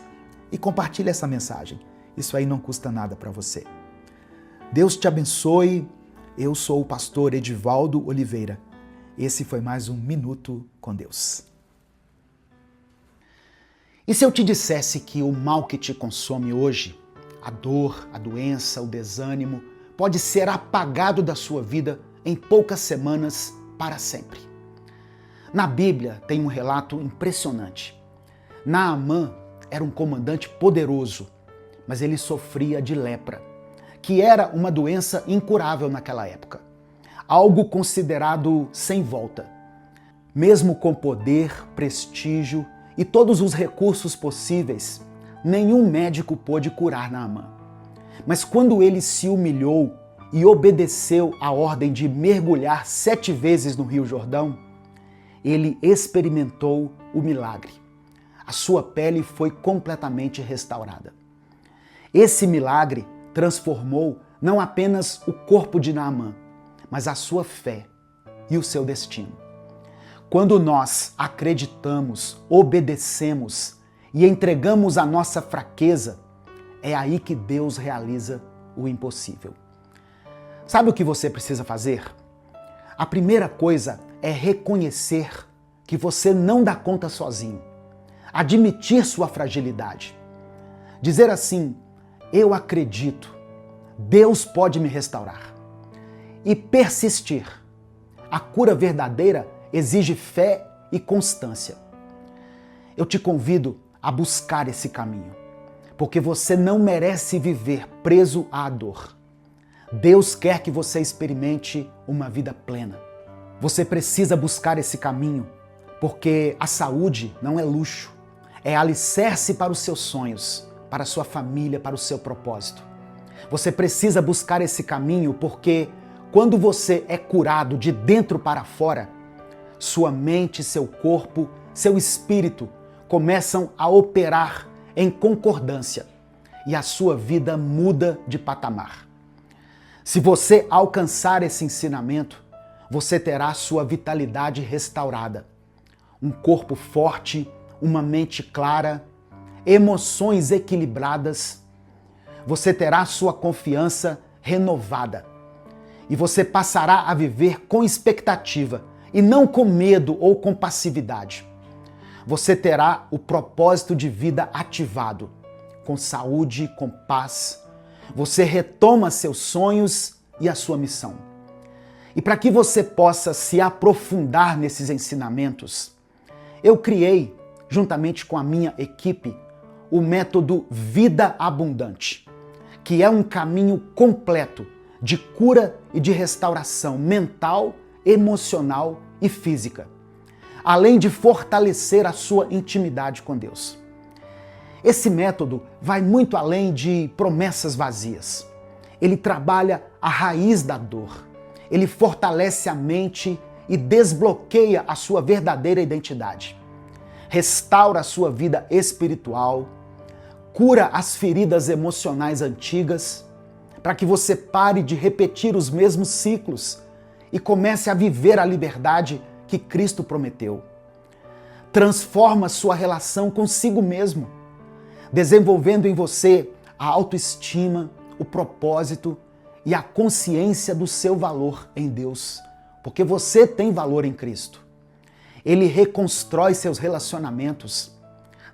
e compartilhe essa mensagem. Isso aí não custa nada para você. Deus te abençoe. Eu sou o pastor Edivaldo Oliveira. Esse foi mais um Minuto com Deus. E se eu te dissesse que o mal que te consome hoje, a dor, a doença, o desânimo, pode ser apagado da sua vida em poucas semanas para sempre? Na Bíblia tem um relato impressionante. Naamã era um comandante poderoso, mas ele sofria de lepra, que era uma doença incurável naquela época. Algo considerado sem volta. Mesmo com poder, prestígio e todos os recursos possíveis, nenhum médico pôde curar Naamã. Mas quando ele se humilhou e obedeceu a ordem de mergulhar 7 vezes no Rio Jordão, ele experimentou o milagre. A sua pele foi completamente restaurada. Esse milagre transformou não apenas o corpo de Naamã, mas a sua fé e o seu destino. Quando nós acreditamos, obedecemos e entregamos a nossa fraqueza, é aí que Deus realiza o impossível. Sabe o que você precisa fazer? A primeira coisa é reconhecer que você não dá conta sozinho. Admitir sua fragilidade. Dizer assim, eu acredito, Deus pode me restaurar. E persistir. A cura verdadeira exige fé e constância. Eu te convido a buscar esse caminho, porque você não merece viver preso à dor. Deus quer que você experimente uma vida plena. Você precisa buscar esse caminho, porque a saúde não é luxo, é alicerce para os seus sonhos, para a sua família, para o seu propósito. Você precisa buscar esse caminho porque quando você é curado de dentro para fora, sua mente, seu corpo, seu espírito começam a operar em concordância e a sua vida muda de patamar. Se você alcançar esse ensinamento, você terá sua vitalidade restaurada, um corpo forte, uma mente clara, emoções equilibradas. Você terá sua confiança renovada e você passará a viver com expectativa e não com medo ou com passividade. Você terá o propósito de vida ativado, com saúde, com paz. Você retoma seus sonhos e a sua missão. E para que você possa se aprofundar nesses ensinamentos, eu criei, juntamente com a minha equipe, o método Vida Abundante, que é um caminho completo de cura e de restauração mental, emocional e física, além de fortalecer a sua intimidade com Deus. Esse método vai muito além de promessas vazias. Ele trabalha a raiz da dor. Ele fortalece a mente e desbloqueia a sua verdadeira identidade. restaura a sua vida espiritual, cura as feridas emocionais antigas, para que você pare de repetir os mesmos ciclos e comece a viver a liberdade que Cristo prometeu. Transforma sua relação consigo mesmo, desenvolvendo em você a autoestima, o propósito e a consciência do seu valor em Deus, porque você tem valor em Cristo. Ele reconstrói seus relacionamentos,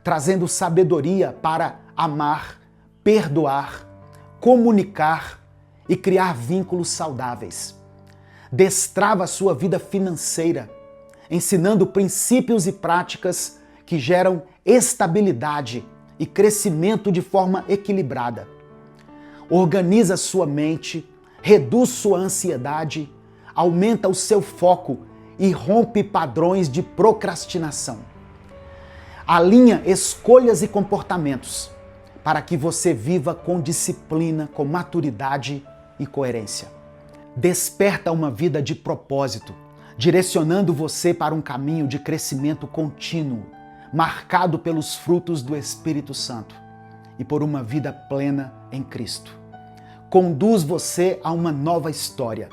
trazendo sabedoria para amar, perdoar, comunicar e criar vínculos saudáveis. Destrava a sua vida financeira, ensinando princípios e práticas que geram estabilidade e crescimento de forma equilibrada. Organiza sua mente, reduz sua ansiedade, aumenta o seu foco e rompe padrões de procrastinação. Alinha escolhas e comportamentos para que você viva com disciplina, com maturidade e coerência. Desperta uma vida de propósito, direcionando você para um caminho de crescimento contínuo, marcado pelos frutos do Espírito Santo e por uma vida plena em Cristo. Conduz você a uma nova história,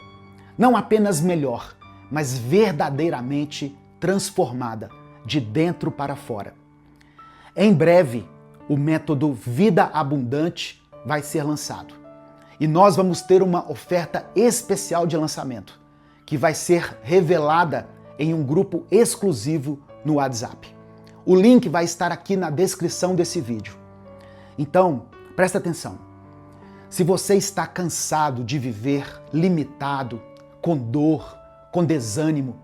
não apenas melhor, mas verdadeiramente transformada, de dentro para fora. Em breve, o método Vida Abundante vai ser lançado. E nós vamos ter uma oferta especial de lançamento, que vai ser revelada em um grupo exclusivo no WhatsApp. O link vai estar aqui na descrição desse vídeo. Então, presta atenção. Se você está cansado de viver limitado, com dor, com desânimo,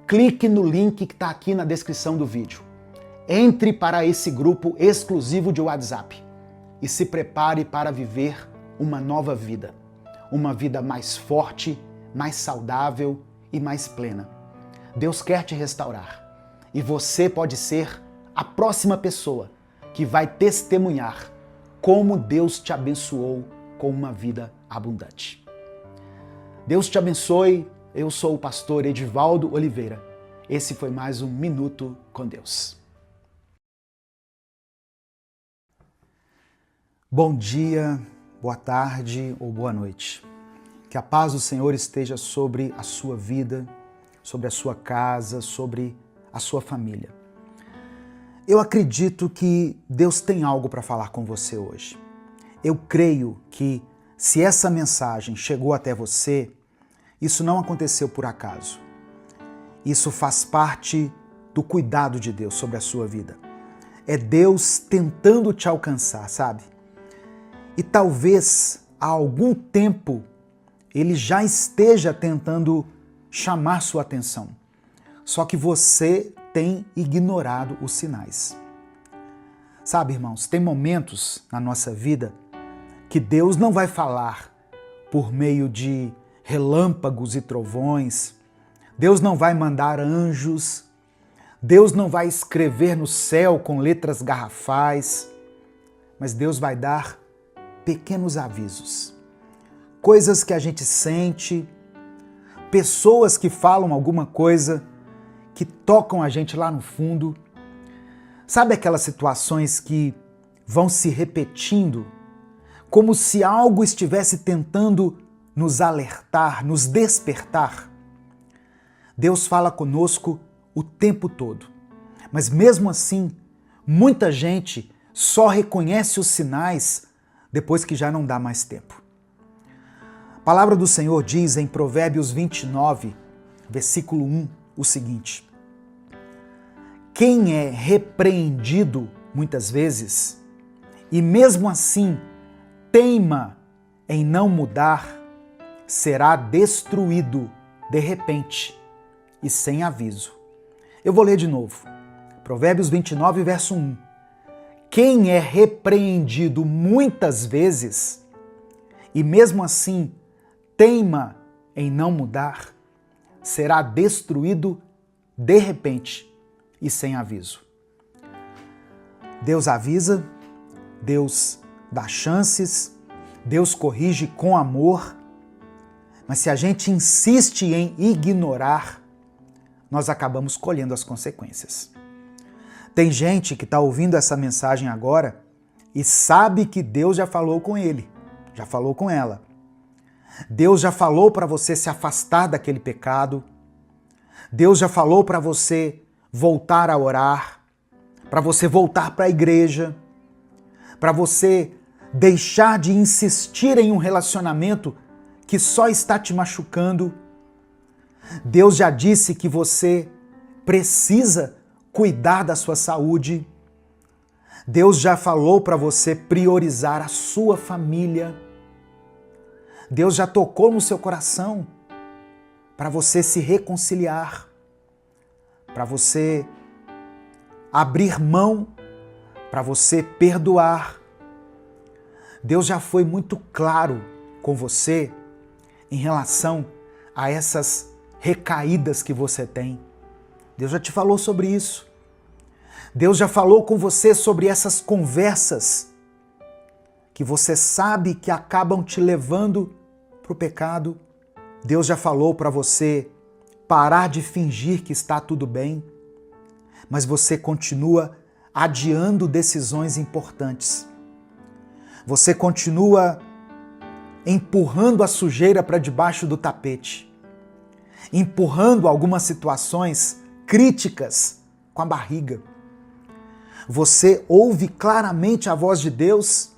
clique no link que está aqui na descrição do vídeo. Entre para esse grupo exclusivo de WhatsApp e se prepare para viver uma nova vida. Uma vida mais forte, mais saudável e mais plena. Deus quer te restaurar e você pode ser a próxima pessoa que vai testemunhar como Deus te abençoou com uma vida abundante. Deus te abençoe. Eu sou o pastor Edivaldo Oliveira. Esse foi mais um Minuto com Deus. Bom dia, boa tarde ou boa noite. Que a paz do Senhor esteja sobre a sua vida, sobre a sua casa, sobre a sua família. Eu acredito que Deus tem algo para falar com você hoje. Eu creio que se essa mensagem chegou até você, isso não aconteceu por acaso. Isso faz parte do cuidado de Deus sobre a sua vida. É Deus tentando te alcançar, sabe? E talvez há algum tempo Ele já esteja tentando chamar sua atenção. Só que você tem ignorado os sinais. Sabe, irmãos, tem momentos na nossa vida que Deus não vai falar por meio de relâmpagos e trovões, Deus não vai mandar anjos, Deus não vai escrever no céu com letras garrafais, mas Deus vai dar pequenos avisos, coisas que a gente sente, pessoas que falam alguma coisa que tocam a gente lá no fundo. Sabe aquelas situações que vão se repetindo, como se algo estivesse tentando nos alertar, nos despertar? Deus fala conosco o tempo todo, mas mesmo assim, muita gente só reconhece os sinais depois que já não dá mais tempo. A palavra do Senhor diz em Provérbios 29, versículo 1, o seguinte: quem é repreendido muitas vezes e mesmo assim teima em não mudar, será destruído de repente e sem aviso. Eu vou ler de novo. Provérbios 29, verso 1. Quem é repreendido muitas vezes e mesmo assim teima em não mudar, será destruído de repente e sem aviso. Deus avisa, Deus dá chances, Deus corrige com amor, mas se a gente insiste em ignorar, nós acabamos colhendo as consequências. Tem gente que está ouvindo essa mensagem agora e sabe que Deus já falou com ele, já falou com ela. Deus já falou para você se afastar daquele pecado. Deus já falou para você voltar a orar, para você voltar para a igreja, para você deixar de insistir em um relacionamento que só está te machucando. Deus já disse que você precisa cuidar da sua saúde. Deus já falou para você priorizar a sua família. Deus já tocou no seu coração para você se reconciliar, para você abrir mão, para você perdoar. Deus já foi muito claro com você em relação a essas recaídas que você tem. Deus já te falou sobre isso. Deus já falou com você sobre essas conversas que você sabe que acabam te levando para o pecado. Deus já falou para você parar de fingir que está tudo bem, mas você continua adiando decisões importantes. Você continua empurrando a sujeira para debaixo do tapete, empurrando algumas situações críticas com a barriga. Você ouve claramente a voz de Deus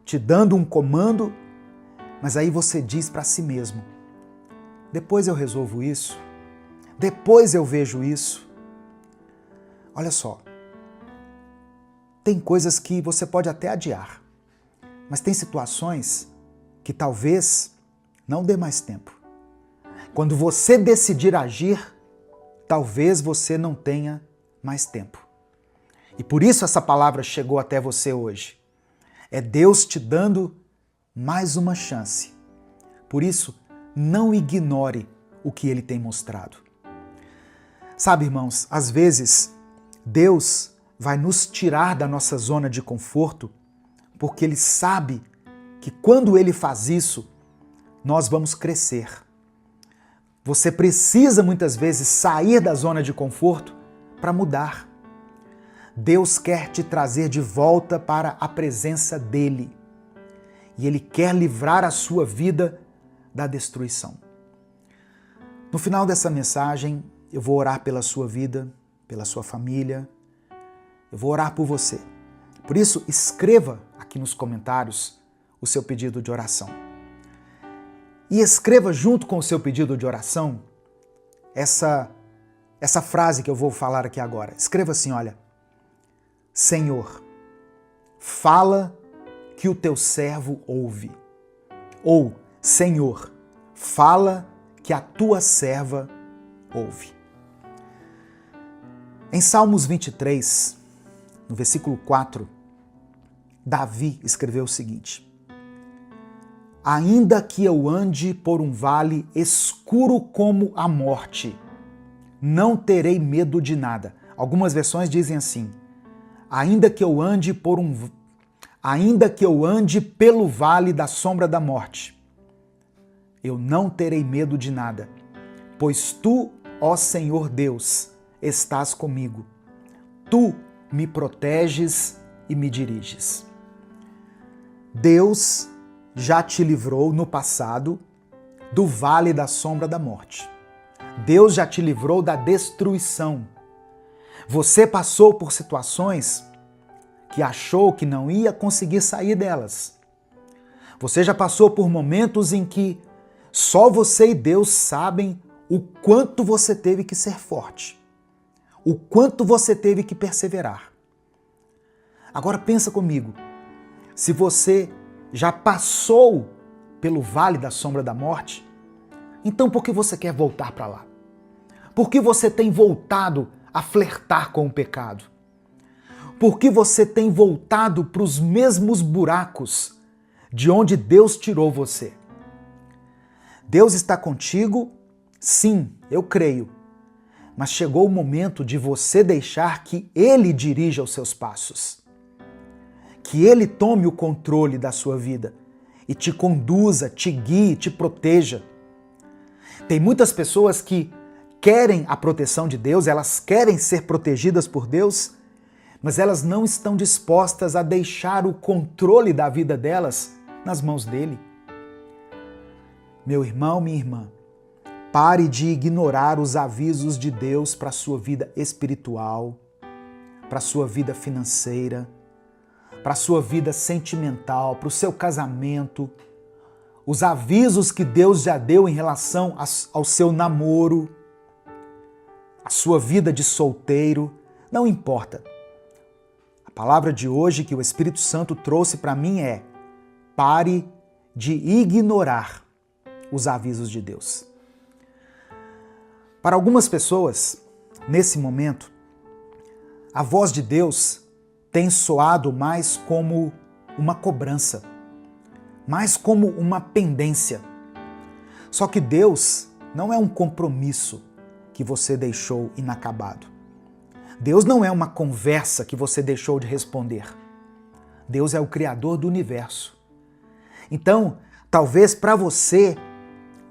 te dando um comando, mas aí você diz para si mesmo: depois eu resolvo isso, depois eu vejo isso. Olha só, tem coisas que você pode até adiar, mas tem situações que talvez não dê mais tempo. Quando você decidir agir, talvez você não tenha mais tempo. E por isso essa palavra chegou até você hoje. É Deus te dando mais uma chance. Por isso, não ignore o que Ele tem mostrado. Sabe, irmãos, às vezes Deus vai nos tirar da nossa zona de conforto porque Ele sabe que quando Ele faz isso, nós vamos crescer. Você precisa muitas vezes sair da zona de conforto para mudar. Deus quer te trazer de volta para a presença dEle. E Ele quer livrar a sua vida da destruição. No final dessa mensagem, eu vou orar pela sua vida, pela sua família. Eu vou orar por você. Por isso, escreva aqui nos comentários o seu pedido de oração. E escreva junto com o seu pedido de oração essa frase que eu vou falar aqui agora. Escreva assim, olha: Senhor, fala que o teu servo ouve. Ou, Senhor, fala que a tua serva ouve. Em Salmos 23, no versículo 4, Davi escreveu o seguinte: ainda que eu ande por um vale escuro como a morte, não terei medo de nada. Algumas versões dizem assim: ainda que eu ande pelo vale da sombra da morte, eu não terei medo de nada, pois tu, ó Senhor Deus, estás comigo. Tu me proteges e me diriges. Deus já te livrou no passado do vale da sombra da morte. Deus já te livrou da destruição. Você passou por situações que achou que não ia conseguir sair delas. Você já passou por momentos em que só você e Deus sabem o quanto você teve que ser forte, o quanto você teve que perseverar. Agora pensa comigo, se você já passou pelo vale da sombra da morte, então por que você quer voltar para lá? Por que você tem voltado a flertar com o pecado? Por que você tem voltado para os mesmos buracos de onde Deus tirou você? Deus está contigo? Sim, eu creio. Mas chegou o momento de você deixar que Ele dirija os seus passos. Que Ele tome o controle da sua vida e te conduza, te guie, te proteja. Tem muitas pessoas que querem a proteção de Deus, elas querem ser protegidas por Deus, mas elas não estão dispostas a deixar o controle da vida delas nas mãos dele. Meu irmão, minha irmã, pare de ignorar os avisos de Deus para a sua vida espiritual, para a sua vida financeira, para a sua vida sentimental, para o seu casamento, os avisos que Deus já deu em relação ao seu namoro, a sua vida de solteiro, não importa. A palavra de hoje que o Espírito Santo trouxe para mim é: pare de ignorar os avisos de Deus. Para algumas pessoas, nesse momento, a voz de Deus tem soado mais como uma cobrança, mais como uma pendência. Só que Deus não é um compromisso que você deixou inacabado. Deus não é uma conversa que você deixou de responder. Deus é o Criador do universo. Então, talvez para você,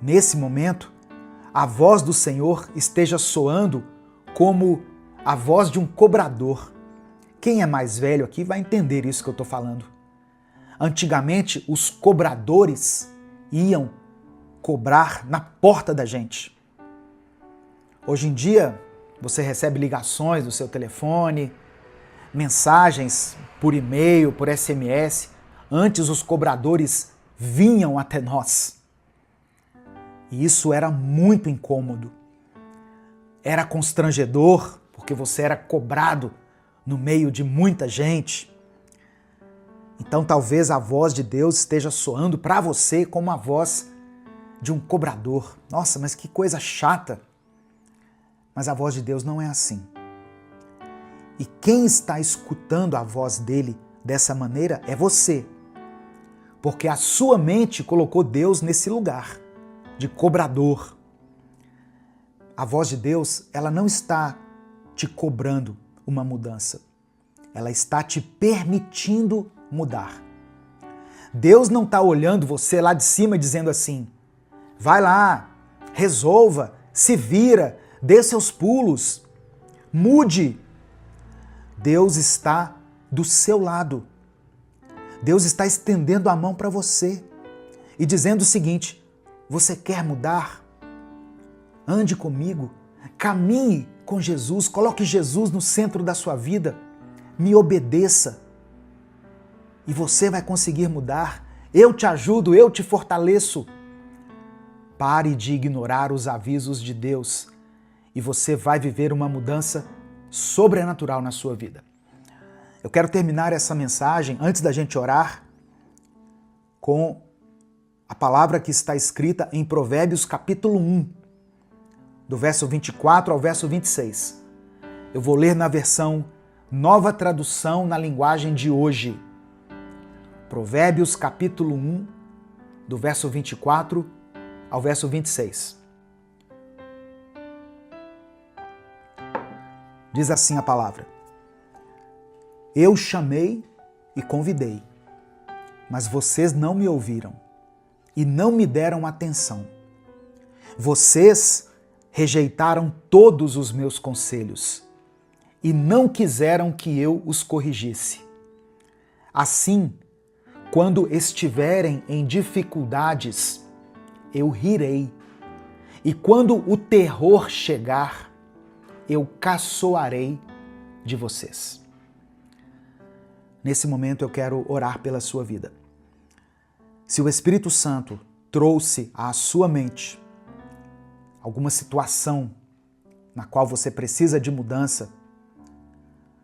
nesse momento, a voz do Senhor esteja soando como a voz de um cobrador. Quem é mais velho aqui vai entender isso que eu estou falando. Antigamente, os cobradores iam cobrar na porta da gente. Hoje em dia, você recebe ligações do seu telefone, mensagens por e-mail, por SMS. Antes, os cobradores vinham até nós. E isso era muito incômodo. Era constrangedor, porque você era cobrado no meio de muita gente. Então talvez a voz de Deus esteja soando para você como a voz de um cobrador. Nossa, mas que coisa chata. Mas a voz de Deus não é assim. E quem está escutando a voz dele dessa maneira é você. Porque a sua mente colocou Deus nesse lugar de cobrador. A voz de Deus, ela não está te cobrando uma mudança. Ela está te permitindo mudar. Deus não está olhando você lá de cima e dizendo assim: vai lá, resolva, se vira, dê seus pulos, mude. Deus está do seu lado. Deus está estendendo a mão para você e dizendo o seguinte: você quer mudar? Ande comigo, caminhe com Jesus, coloque Jesus no centro da sua vida, me obedeça e você vai conseguir mudar. Eu te ajudo, eu te fortaleço. Pare de ignorar os avisos de Deus e você vai viver uma mudança sobrenatural na sua vida. Eu quero terminar essa mensagem, antes da gente orar, com a palavra que está escrita em Provérbios capítulo 1, do verso 24 ao verso 26. Eu vou ler na versão Nova Tradução na linguagem de hoje. Provérbios capítulo 1, do verso 24 ao verso 26. Diz assim a palavra: eu chamei e convidei, mas vocês não me ouviram e não me deram atenção. Vocês rejeitaram todos os meus conselhos e não quiseram que eu os corrigisse. Assim, quando estiverem em dificuldades, eu rirei, e quando o terror chegar, eu caçoarei de vocês. Nesse momento eu quero orar pela sua vida. Se o Espírito Santo trouxe à sua mente alguma situação na qual você precisa de mudança,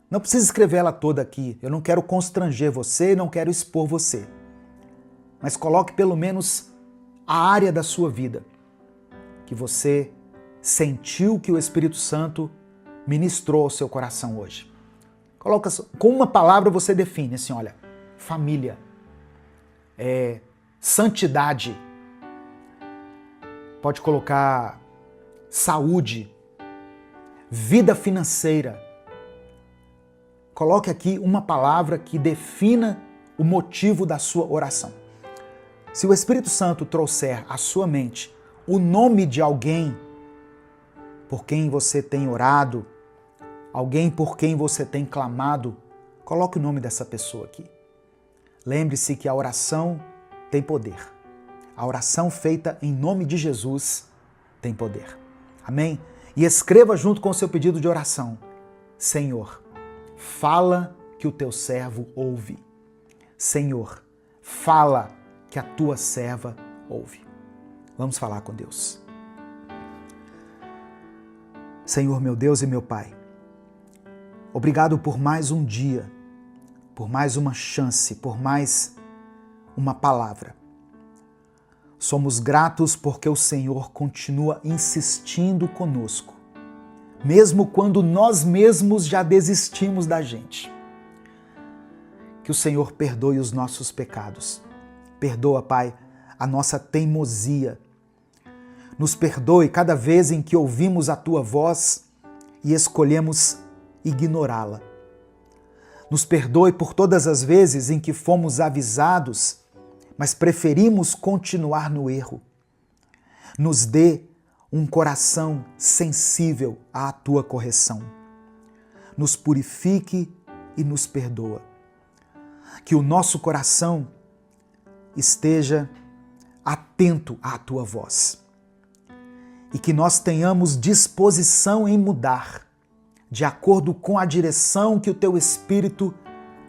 não precisa escrever ela toda aqui. Eu não quero constranger você, não quero expor você. Mas coloque pelo menos a área da sua vida que você sentiu que o Espírito Santo ministrou ao seu coração hoje. Coloca, com uma palavra você define assim, olha, família, santidade, pode colocar saúde, vida financeira. Coloque aqui uma palavra que defina o motivo da sua oração. Se o Espírito Santo trouxer à sua mente o nome de alguém por quem você tem orado, alguém por quem você tem clamado, coloque o nome dessa pessoa aqui. Lembre-se que a oração tem poder. A oração feita em nome de Jesus tem poder. Amém? E escreva junto com o seu pedido de oração: Senhor, fala que o teu servo ouve. Senhor, fala que a tua serva ouve. Vamos falar com Deus. Senhor, meu Deus e meu Pai, obrigado por mais um dia, por mais uma chance, por mais uma palavra. Somos gratos porque o Senhor continua insistindo conosco, mesmo quando nós mesmos já desistimos da gente. Que o Senhor perdoe os nossos pecados. Perdoa, Pai, a nossa teimosia. Nos perdoe cada vez em que ouvimos a Tua voz e escolhemos ignorá-la. Nos perdoe por todas as vezes em que fomos avisados, mas preferimos continuar no erro. Nos dê um coração sensível à Tua correção. Nos purifique e nos perdoa. Que o nosso coração esteja atento à Tua voz. E que nós tenhamos disposição em mudar, de acordo com a direção que o Teu Espírito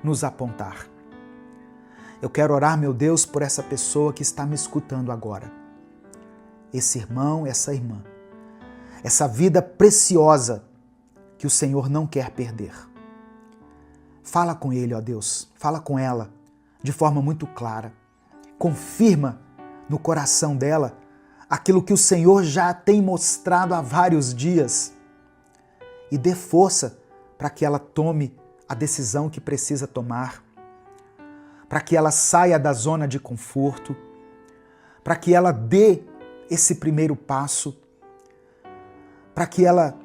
nos apontar. Eu quero orar, meu Deus, por essa pessoa que está me escutando agora. Esse irmão, essa irmã. Essa vida preciosa que o Senhor não quer perder. Fala com ele, ó Deus. Fala com ela de forma muito clara. Confirma no coração dela aquilo que o Senhor já tem mostrado há vários dias. E dê força para que ela tome a decisão que precisa tomar, para que ela saia da zona de conforto, para que ela dê esse primeiro passo, para que ela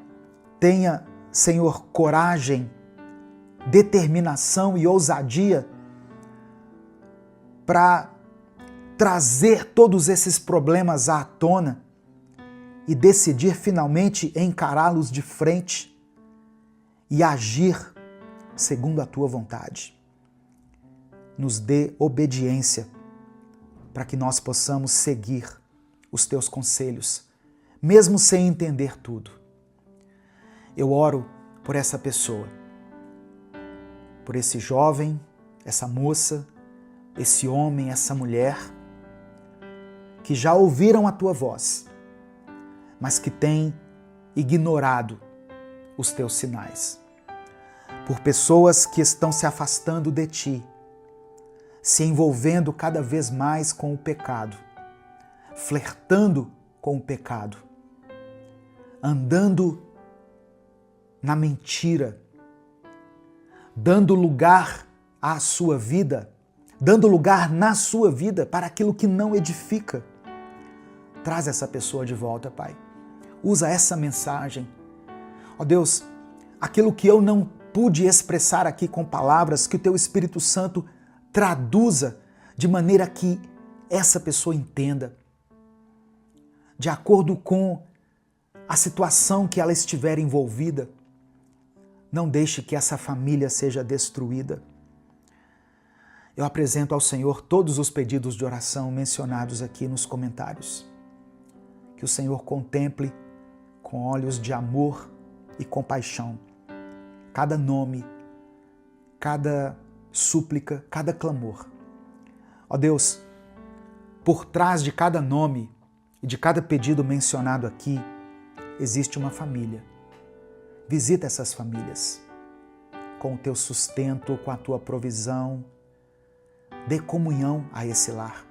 tenha, Senhor, coragem, determinação e ousadia para trazer todos esses problemas à tona e decidir finalmente encará-los de frente e agir segundo a Tua vontade. Nos dê obediência para que nós possamos seguir os Teus conselhos, mesmo sem entender tudo. Eu oro por essa pessoa, por esse jovem, essa moça, esse homem, essa mulher, que já ouviram a Tua voz, mas que têm ignorado os Teus sinais. Por pessoas que estão se afastando de Ti, se envolvendo cada vez mais com o pecado, flertando com o pecado, andando na mentira, dando lugar à sua vida, dando lugar na sua vida para aquilo que não edifica. Traz essa pessoa de volta, Pai. Usa essa mensagem. Ó Deus, aquilo que eu não pude expressar aqui com palavras, que o Teu Espírito Santo traduza de maneira que essa pessoa entenda, de acordo com a situação que ela estiver envolvida. Não deixe que essa família seja destruída. Eu apresento ao Senhor todos os pedidos de oração mencionados aqui nos comentários. Que o Senhor contemple com olhos de amor e compaixão cada nome, cada súplica, cada clamor. Ó Deus, por trás de cada nome e de cada pedido mencionado aqui, existe uma família. Visita essas famílias com o Teu sustento, com a Tua provisão. Dê comunhão a esse lar.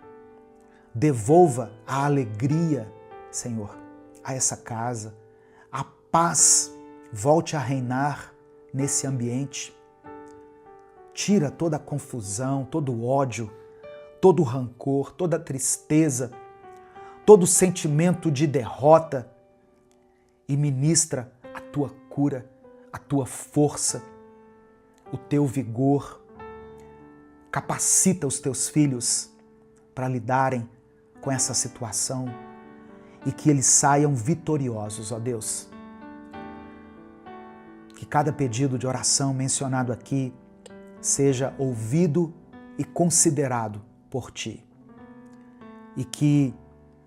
Devolva a alegria, Senhor, a essa casa. A paz volte a reinar nesse ambiente. Tira toda a confusão, todo o ódio, todo o rancor, toda a tristeza, todo o sentimento de derrota e ministra a Tua cura, a Tua força, o Teu vigor. Capacita os Teus filhos para lidarem com essa situação e que eles saiam vitoriosos, ó Deus. cada pedido de oração mencionado aqui seja ouvido e considerado por Ti. E que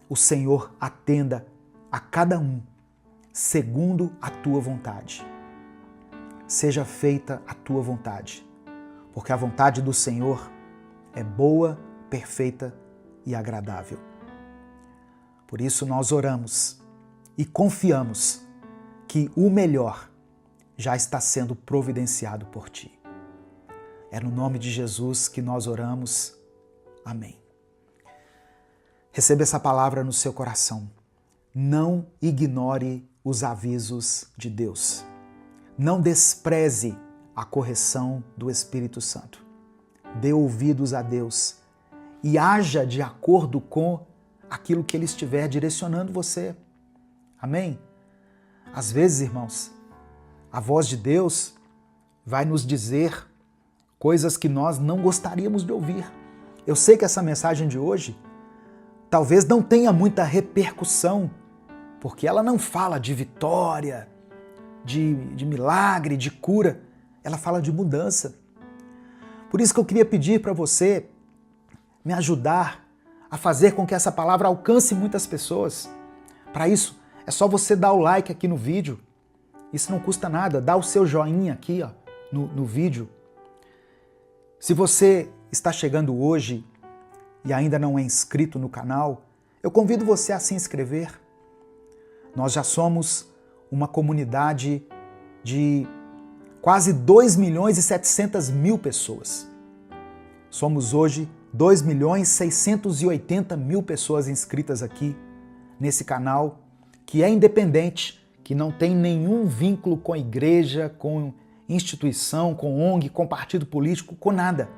o Senhor atenda a cada um segundo a Tua vontade. Seja feita a Tua vontade, porque a vontade do Senhor é boa, perfeita e agradável. Por isso nós oramos e confiamos que o melhor já está sendo providenciado por Ti. É no nome de Jesus que nós oramos. Amém. Receba essa palavra no seu coração. Não ignore os avisos de Deus. Não despreze a correção do Espírito Santo. Dê ouvidos a Deus e haja de acordo com aquilo que Ele estiver direcionando você. Amém? Às vezes, irmãos, a voz de Deus vai nos dizer coisas que nós não gostaríamos de ouvir. Eu sei que essa mensagem de hoje talvez não tenha muita repercussão, porque ela não fala de vitória, de milagre, de cura. Ela fala de mudança. Por isso que eu queria pedir para você me ajudar a fazer com que essa palavra alcance muitas pessoas. Para isso, é só você dar o like aqui no vídeo. Isso não custa nada. Dá o seu joinha aqui ó, no vídeo. Se você está chegando hoje e ainda não é inscrito no canal, eu convido você a se inscrever. Nós já somos uma comunidade de quase 2.700.000 pessoas. Somos hoje 2.680.000 pessoas inscritas aqui nesse canal, que é independente, que não tem nenhum vínculo com a igreja, com instituição, com ONG, com partido político, com nada.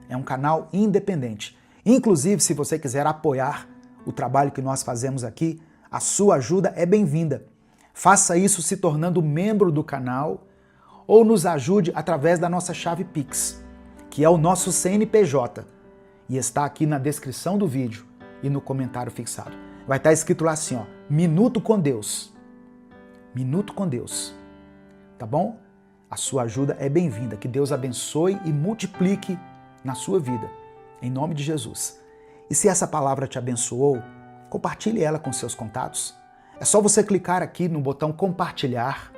É um canal independente. Inclusive, se você quiser apoiar o trabalho que nós fazemos aqui, a sua ajuda é bem-vinda. Faça isso se tornando membro do canal ou nos ajude através da nossa chave Pix, que é o nosso CNPJ, e está aqui na descrição do vídeo e no comentário fixado. Vai estar escrito lá assim, ó, Minuto com Deus. Minuto com Deus. Tá bom? A sua ajuda é bem-vinda. Que Deus abençoe e multiplique na sua vida. Em nome de Jesus. E se essa palavra te abençoou, compartilhe ela com seus contatos. É só você clicar aqui no botão compartilhar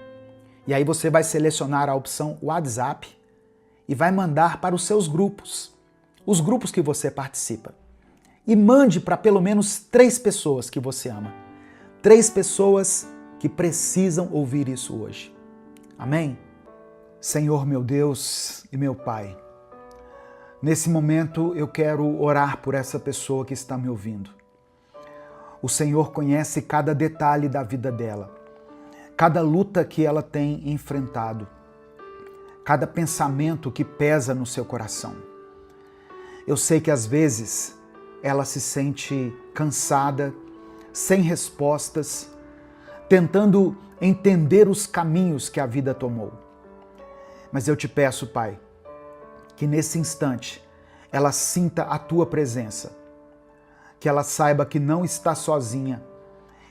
e aí você vai selecionar a opção WhatsApp e vai mandar para os seus grupos, os grupos que você participa. E mande para pelo menos 3 pessoas que você ama. 3 pessoas que precisam ouvir isso hoje. Amém? Senhor meu Deus e meu Pai, nesse momento eu quero orar por essa pessoa que está me ouvindo. O Senhor conhece cada detalhe da vida dela, cada luta que ela tem enfrentado, cada pensamento que pesa no seu coração. Eu sei que às vezes ela se sente cansada, sem respostas, tentando entender os caminhos que a vida tomou. Mas eu te peço, Pai, que nesse instante ela sinta a Tua presença, que ela saiba que não está sozinha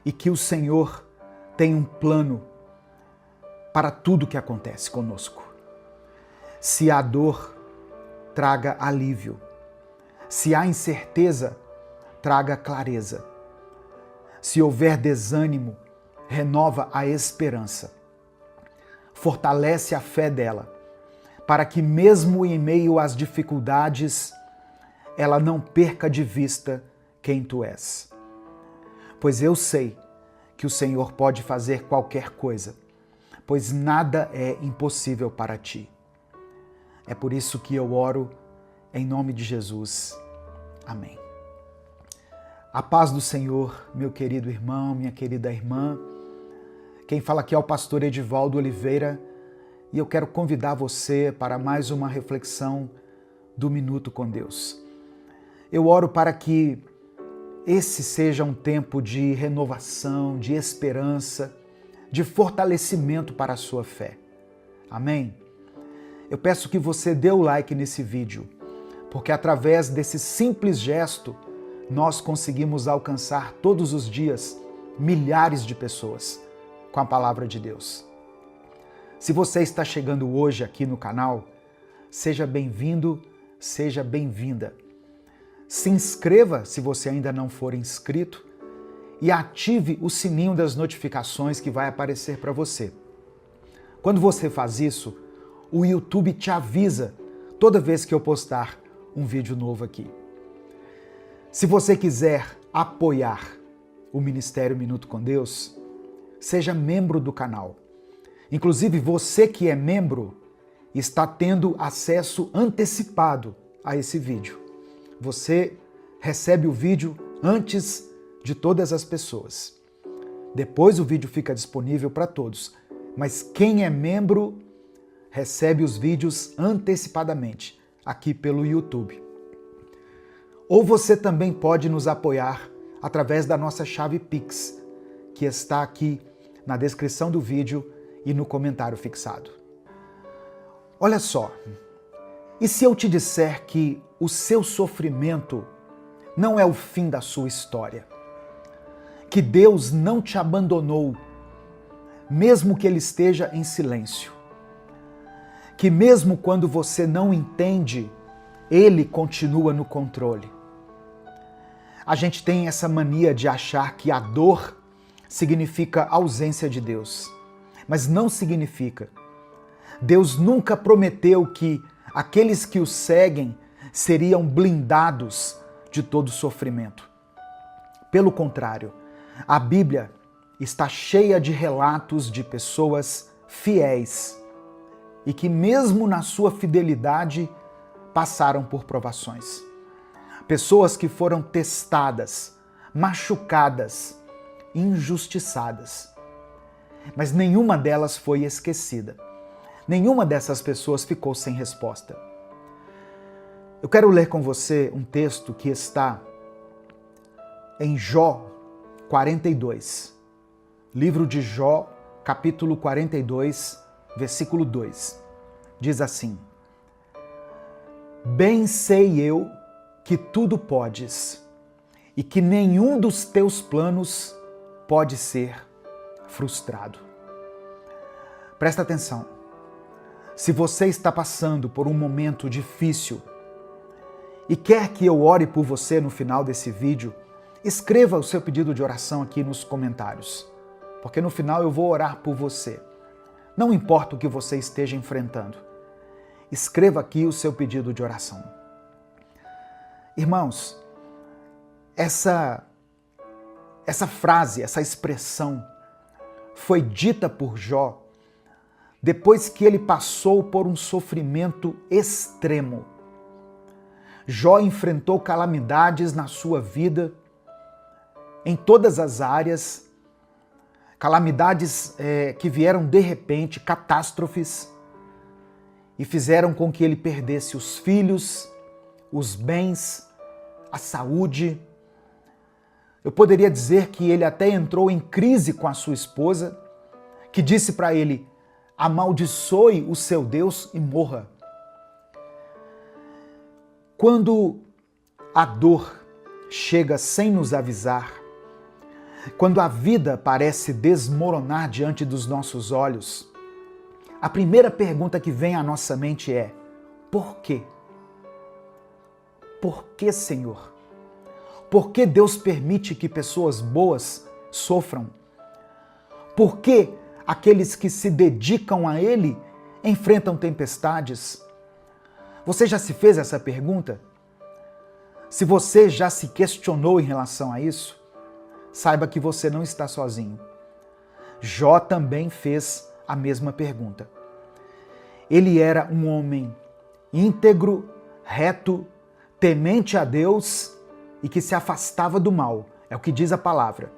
e que o Senhor tem um plano para tudo que acontece conosco. Se há dor, traga alívio. Se há incerteza, traga clareza. Se houver desânimo, renova a esperança. Fortalece a fé dela, para que mesmo em meio às dificuldades, ela não perca de vista quem Tu és. Pois eu sei que o Senhor pode fazer qualquer coisa, pois nada é impossível para Ti. É por isso que eu oro em nome de Jesus. Amém. A paz do Senhor, meu querido irmão, minha querida irmã. Quem fala aqui é o pastor Edivaldo Oliveira e eu quero convidar você para mais uma reflexão do Minuto com Deus. Eu oro para que esse seja um tempo de renovação, de esperança, de fortalecimento para a sua fé. Amém? Eu peço que você dê o like nesse vídeo, porque através desse simples gesto, nós conseguimos alcançar todos os dias milhares de pessoas com a palavra de Deus. Se você está chegando hoje aqui no canal, seja bem-vindo, seja bem-vinda. Se inscreva se você ainda não for inscrito e ative o sininho das notificações que vai aparecer para você. Quando você faz isso, o YouTube te avisa toda vez que eu postar um vídeo novo aqui. Se você quiser apoiar o Ministério Minuto com Deus, seja membro do canal. Inclusive, você que é membro está tendo acesso antecipado a esse vídeo. Você recebe o vídeo antes de todas as pessoas. Depois o vídeo fica disponível para todos, mas quem é membro recebe os vídeos antecipadamente aqui pelo YouTube. Ou você também pode nos apoiar através da nossa chave Pix, que está aqui na descrição do vídeo e no comentário fixado. Olha só, e se eu te disser que o seu sofrimento não é o fim da sua história? Que Deus não te abandonou, mesmo que Ele esteja em silêncio? Que mesmo quando você não entende, Ele continua no controle? A gente tem essa mania de achar que a dor significa ausência de Deus. Mas não significa. Deus nunca prometeu que aqueles que o seguem seriam blindados de todo sofrimento. Pelo contrário, a Bíblia está cheia de relatos de pessoas fiéis e que mesmo na sua fidelidade passaram por provações. Pessoas que foram testadas, machucadas, injustiçadas. Mas nenhuma delas foi esquecida. Nenhuma dessas pessoas ficou sem resposta. Eu quero ler com você um texto que está em Jó 42. Livro de Jó, capítulo 42, versículo 2. Diz assim: Bem sei eu que tudo podes, e que nenhum dos teus planos pode ser frustrado. Presta atenção. Se você está passando por um momento difícil e quer que eu ore por você no final desse vídeo, escreva o seu pedido de oração aqui nos comentários, porque no final eu vou orar por você. Não importa o que você esteja enfrentando, escreva aqui o seu pedido de oração. Irmãos, essa frase, essa expressão foi dita por Jó depois que ele passou por um sofrimento extremo. Jó enfrentou calamidades na sua vida, em todas as áreas, calamidades que vieram de repente, catástrofes, e fizeram com que ele perdesse os filhos, os bens, a saúde. Eu poderia dizer que ele até entrou em crise com a sua esposa, que disse para ele: amaldiçoe o seu Deus e morra. Quando a dor chega sem nos avisar, quando a vida parece desmoronar diante dos nossos olhos, a primeira pergunta que vem à nossa mente é: por quê? Por que, Senhor? Por que Deus permite que pessoas boas sofram? Por que aqueles que se dedicam a Ele enfrentam tempestades? Você já se fez essa pergunta? Se você já se questionou em relação a isso, saiba que você não está sozinho. Jó também fez a mesma pergunta. Ele era um homem íntegro, reto, temente a Deus e que se afastava do mal, é o que diz a palavra.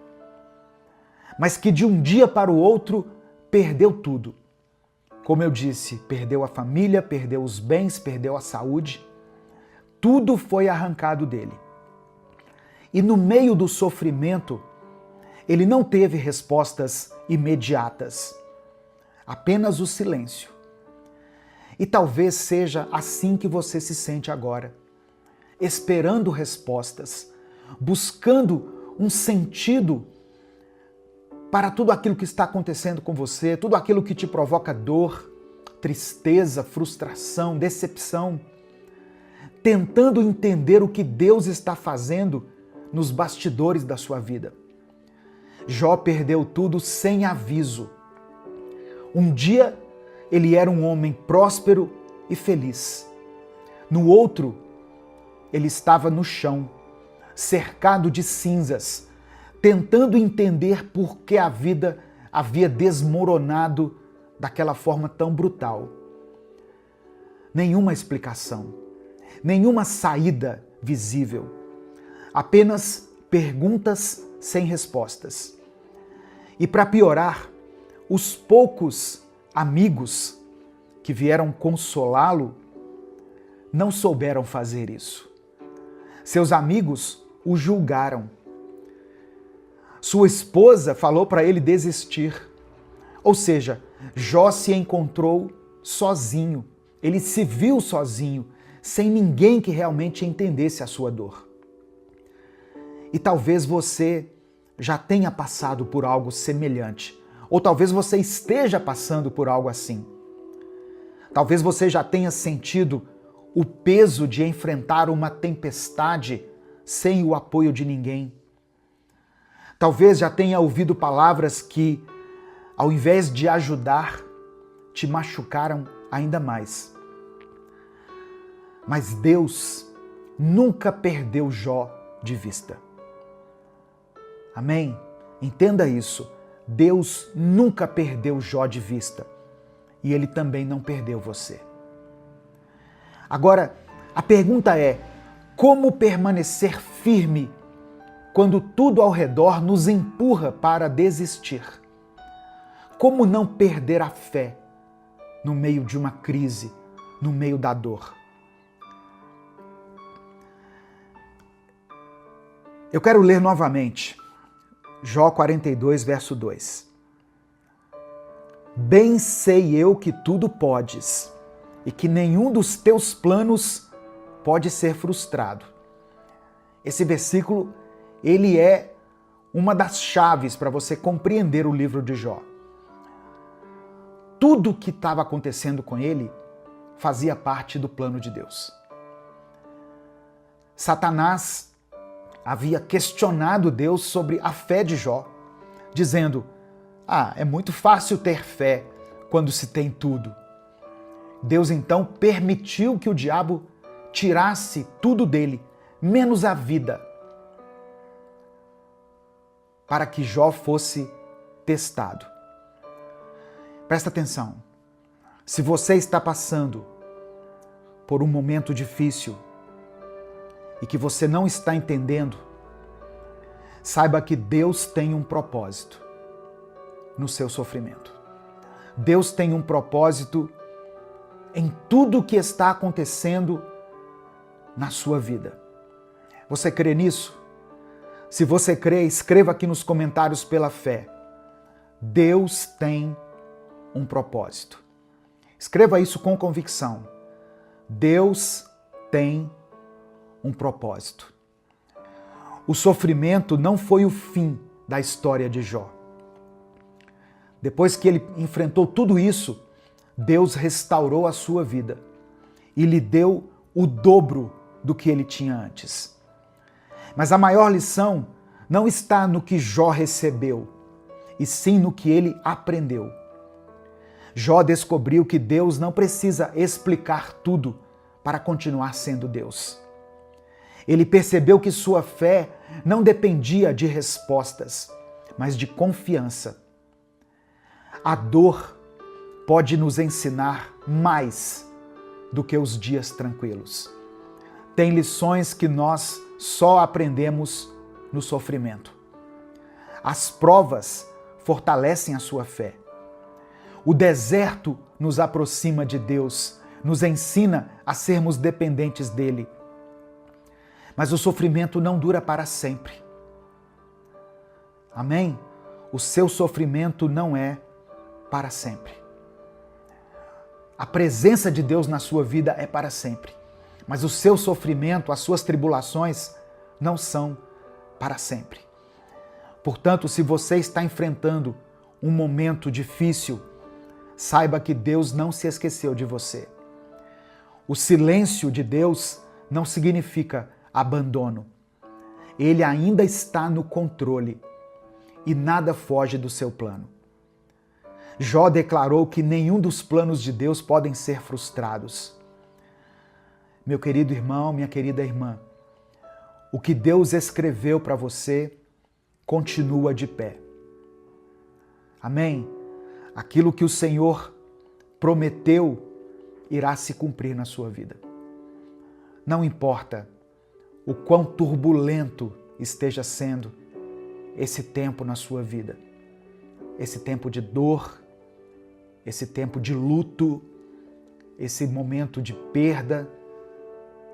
Mas que de um dia para o outro perdeu tudo. Como eu disse, perdeu a família, perdeu os bens, perdeu a saúde. Tudo foi arrancado dele. E no meio do sofrimento, ele não teve respostas imediatas, apenas o silêncio. E talvez seja assim que você se sente agora, esperando respostas, buscando um sentido para tudo aquilo que está acontecendo com você, tudo aquilo que te provoca dor, tristeza, frustração, decepção, tentando entender o que Deus está fazendo nos bastidores da sua vida. Jó perdeu tudo sem aviso. Um dia ele era um homem próspero e feliz. No outro, ele estava no chão, cercado de cinzas, tentando entender por que a vida havia desmoronado daquela forma tão brutal. Nenhuma explicação, nenhuma saída visível, apenas perguntas sem respostas. E para piorar, os poucos amigos que vieram consolá-lo não souberam fazer isso. Seus amigos o julgaram. Sua esposa falou para ele desistir. Ou seja, Jó se encontrou sozinho. Ele se viu sozinho, sem ninguém que realmente entendesse a sua dor. E talvez você já tenha passado por algo semelhante. Ou talvez você esteja passando por algo assim. Talvez você já tenha sentido o peso de enfrentar uma tempestade sem o apoio de ninguém. Talvez já tenha ouvido palavras que, ao invés de ajudar, te machucaram ainda mais. Mas Deus nunca perdeu Jó de vista. Amém? Entenda isso. Deus nunca perdeu Jó de vista. E Ele também não perdeu você. Agora, a pergunta é: como permanecer firme quando tudo ao redor nos empurra para desistir? Como não perder a fé no meio de uma crise, no meio da dor? Eu quero ler novamente Jó 42, verso 2. Bem sei eu que tudo podes e que nenhum dos teus planos pode ser frustrado. Esse versículo, ele é uma das chaves para você compreender o livro de Jó. Tudo o que estava acontecendo com ele fazia parte do plano de Deus. Satanás havia questionado Deus sobre a fé de Jó, dizendo: é muito fácil ter fé quando se tem tudo. Deus então permitiu que o diabo tirasse tudo dele, menos a vida, para que Jó fosse testado. Presta atenção. Se você está passando por um momento difícil e que você não está entendendo, saiba que Deus tem um propósito no seu sofrimento. Deus tem um propósito em tudo o que está acontecendo na sua vida. Você crê nisso? Se você crê, escreva aqui nos comentários pela fé. Deus tem um propósito. Escreva isso com convicção. Deus tem um propósito. O sofrimento não foi o fim da história de Jó. Depois que ele enfrentou tudo isso, Deus restaurou a sua vida e lhe deu o dobro do que ele tinha antes. Mas a maior lição não está no que Jó recebeu, e sim no que ele aprendeu. Jó descobriu que Deus não precisa explicar tudo para continuar sendo Deus. Ele percebeu que sua fé não dependia de respostas, mas de confiança. A dor pode nos ensinar mais do que os dias tranquilos. Tem lições que nós só aprendemos no sofrimento. As provas fortalecem a sua fé. O deserto nos aproxima de Deus, nos ensina a sermos dependentes dele. Mas o sofrimento não dura para sempre. Amém? O seu sofrimento não é para sempre. A presença de Deus na sua vida é para sempre. Mas o seu sofrimento, as suas tribulações, não são para sempre. Portanto, se você está enfrentando um momento difícil, saiba que Deus não se esqueceu de você. O silêncio de Deus não significa abandono. Ele ainda está no controle e nada foge do seu plano. Jó declarou que nenhum dos planos de Deus podem ser frustrados. Meu querido irmão, minha querida irmã, o que Deus escreveu para você continua de pé. Amém? Aquilo que o Senhor prometeu irá se cumprir na sua vida. Não importa o quão turbulento esteja sendo esse tempo na sua vida, esse tempo de dor, esse tempo de luto, esse momento de perda,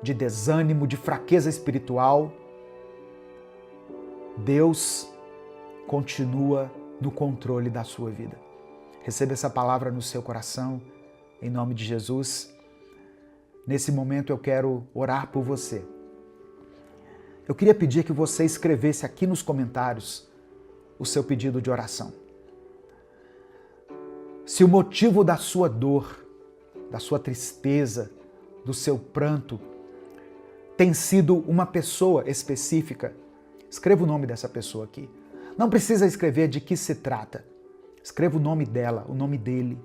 de desânimo, de fraqueza espiritual, Deus continua no controle da sua vida. Receba essa palavra no seu coração, em nome de Jesus. Nesse momento eu quero orar por você. Eu queria pedir que você escrevesse aqui nos comentários o seu pedido de oração. Se o motivo da sua dor, da sua tristeza, do seu pranto, tem sido uma pessoa específica, escreva o nome dessa pessoa aqui. Não precisa escrever de que se trata. Escreva o nome dela, o nome dele.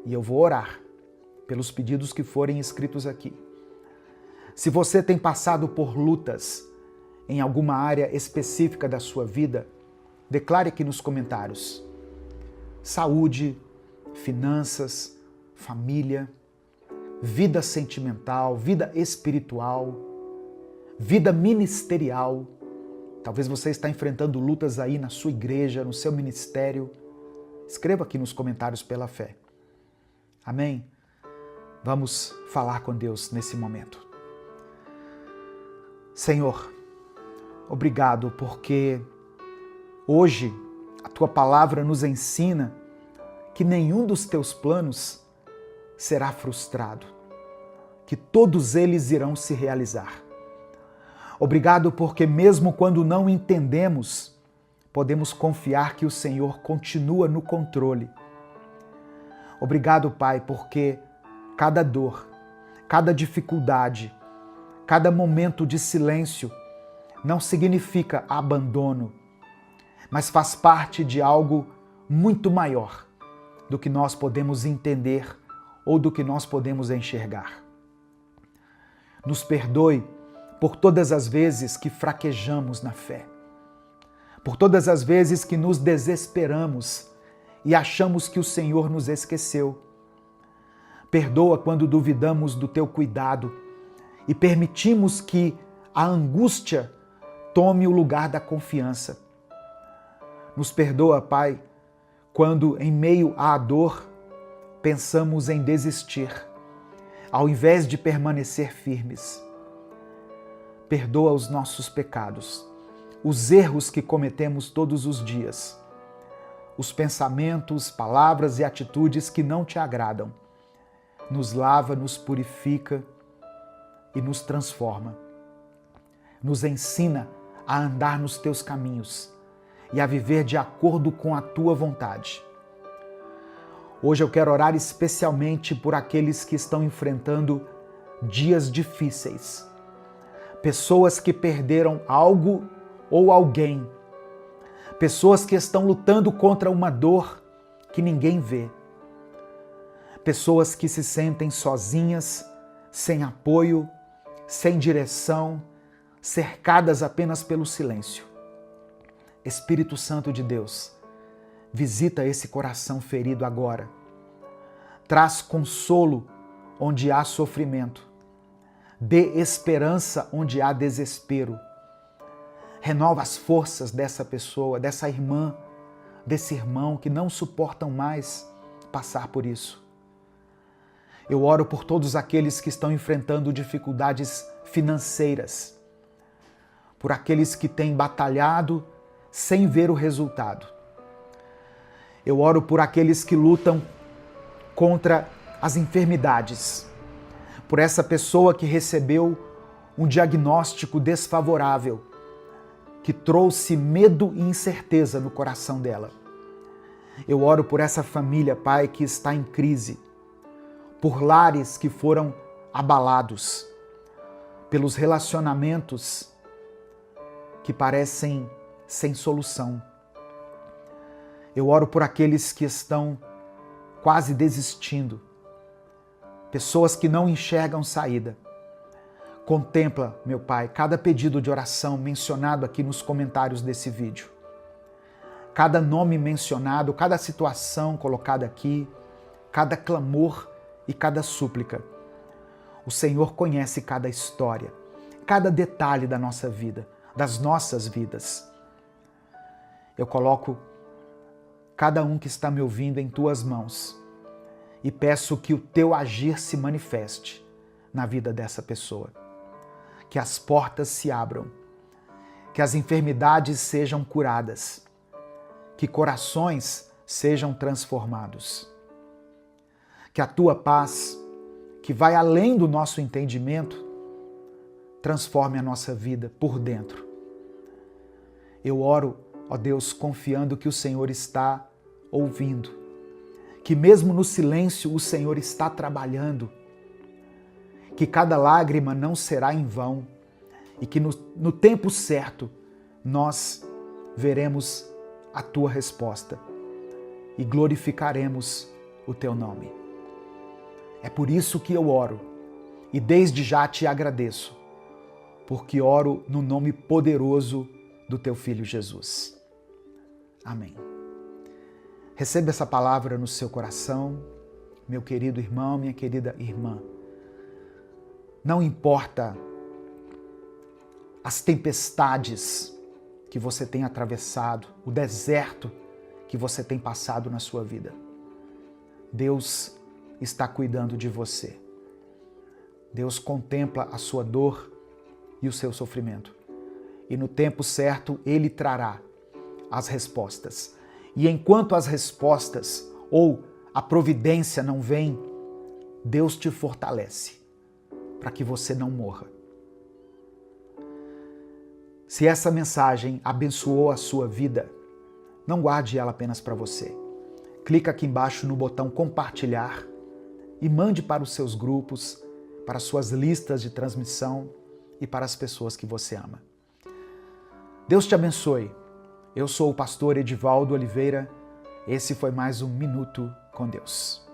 E eu vou orar pelos pedidos que forem escritos aqui. Se você tem passado por lutas em alguma área específica da sua vida, declare aqui nos comentários. Saúde, finanças, família, vida sentimental, vida espiritual, vida ministerial. Talvez você está enfrentando lutas aí na sua igreja, no seu ministério. Escreva aqui nos comentários pela fé. Amém? Vamos falar com Deus nesse momento. Senhor, obrigado porque hoje a Tua palavra nos ensina que nenhum dos Teus planos será frustrado, que todos eles irão se realizar. Obrigado porque mesmo quando não entendemos, podemos confiar que o Senhor continua no controle. Obrigado, Pai, porque cada dor, cada dificuldade, cada momento de silêncio não significa abandono, mas faz parte de algo muito maior do que nós podemos entender ou do que nós podemos enxergar. Nos perdoe por todas as vezes que fraquejamos na fé, por todas as vezes que nos desesperamos e achamos que o Senhor nos esqueceu. Perdoa quando duvidamos do Teu cuidado e permitimos que a angústia tome o lugar da confiança. Nos perdoa, Pai, quando em meio à dor pensamos em desistir, ao invés de permanecer firmes. Perdoa os nossos pecados, os erros que cometemos todos os dias, os pensamentos, palavras e atitudes que não Te agradam. Nos lava, nos purifica e nos transforma. Nos ensina a andar nos Teus caminhos e a viver de acordo com a Tua vontade. Hoje eu quero orar especialmente por aqueles que estão enfrentando dias difíceis. Pessoas que perderam algo ou alguém. Pessoas que estão lutando contra uma dor que ninguém vê. Pessoas que se sentem sozinhas, sem apoio, sem direção, cercadas apenas pelo silêncio. Espírito Santo de Deus, visita esse coração ferido agora. Traz consolo onde há sofrimento. Dê esperança onde há desespero. Renova as forças dessa pessoa, dessa irmã, desse irmão que não suportam mais passar por isso. Eu oro por todos aqueles que estão enfrentando dificuldades financeiras, por aqueles que têm batalhado sem ver o resultado. Eu oro por aqueles que lutam contra as enfermidades, por essa pessoa que recebeu um diagnóstico desfavorável que trouxe medo e incerteza no coração dela. Eu oro por essa família, Pai, que está em crise, por lares que foram abalados, pelos relacionamentos que parecem sem solução. Eu oro por aqueles que estão quase desistindo, pessoas que não enxergam saída. Contempla, meu Pai, cada pedido de oração mencionado aqui nos comentários desse vídeo. Cada nome mencionado, cada situação colocada aqui, cada clamor e cada súplica. O Senhor conhece cada história, cada detalhe da nossa vida, das nossas vidas. Eu coloco cada um que está me ouvindo em tuas mãos e peço que o teu agir se manifeste na vida dessa pessoa. Que as portas se abram, que as enfermidades sejam curadas, que corações sejam transformados. Que a tua paz, que vai além do nosso entendimento, transforme a nossa vida por dentro. Eu oro, ó Deus, confiando que o Senhor está ouvindo, que mesmo no silêncio o Senhor está trabalhando, que cada lágrima não será em vão e que no tempo certo nós veremos a tua resposta e glorificaremos o teu nome. É por isso que eu oro e desde já te agradeço, porque oro no nome poderoso do teu Filho Jesus. Amém. Receba essa palavra no seu coração, meu querido irmão, minha querida irmã. Não importa as tempestades que você tem atravessado, o deserto que você tem passado na sua vida. Deus está cuidando de você. Deus contempla a sua dor e o seu sofrimento. E no tempo certo, Ele trará as respostas. E enquanto as respostas ou a providência não vem, Deus te fortalece para que você não morra. Se essa mensagem abençoou a sua vida, não guarde ela apenas para você. Clica aqui embaixo no botão compartilhar e mande para os seus grupos, para as suas listas de transmissão e para as pessoas que você ama. Deus te abençoe. Eu sou o pastor Edivaldo Oliveira. Esse foi mais um Minuto com Deus.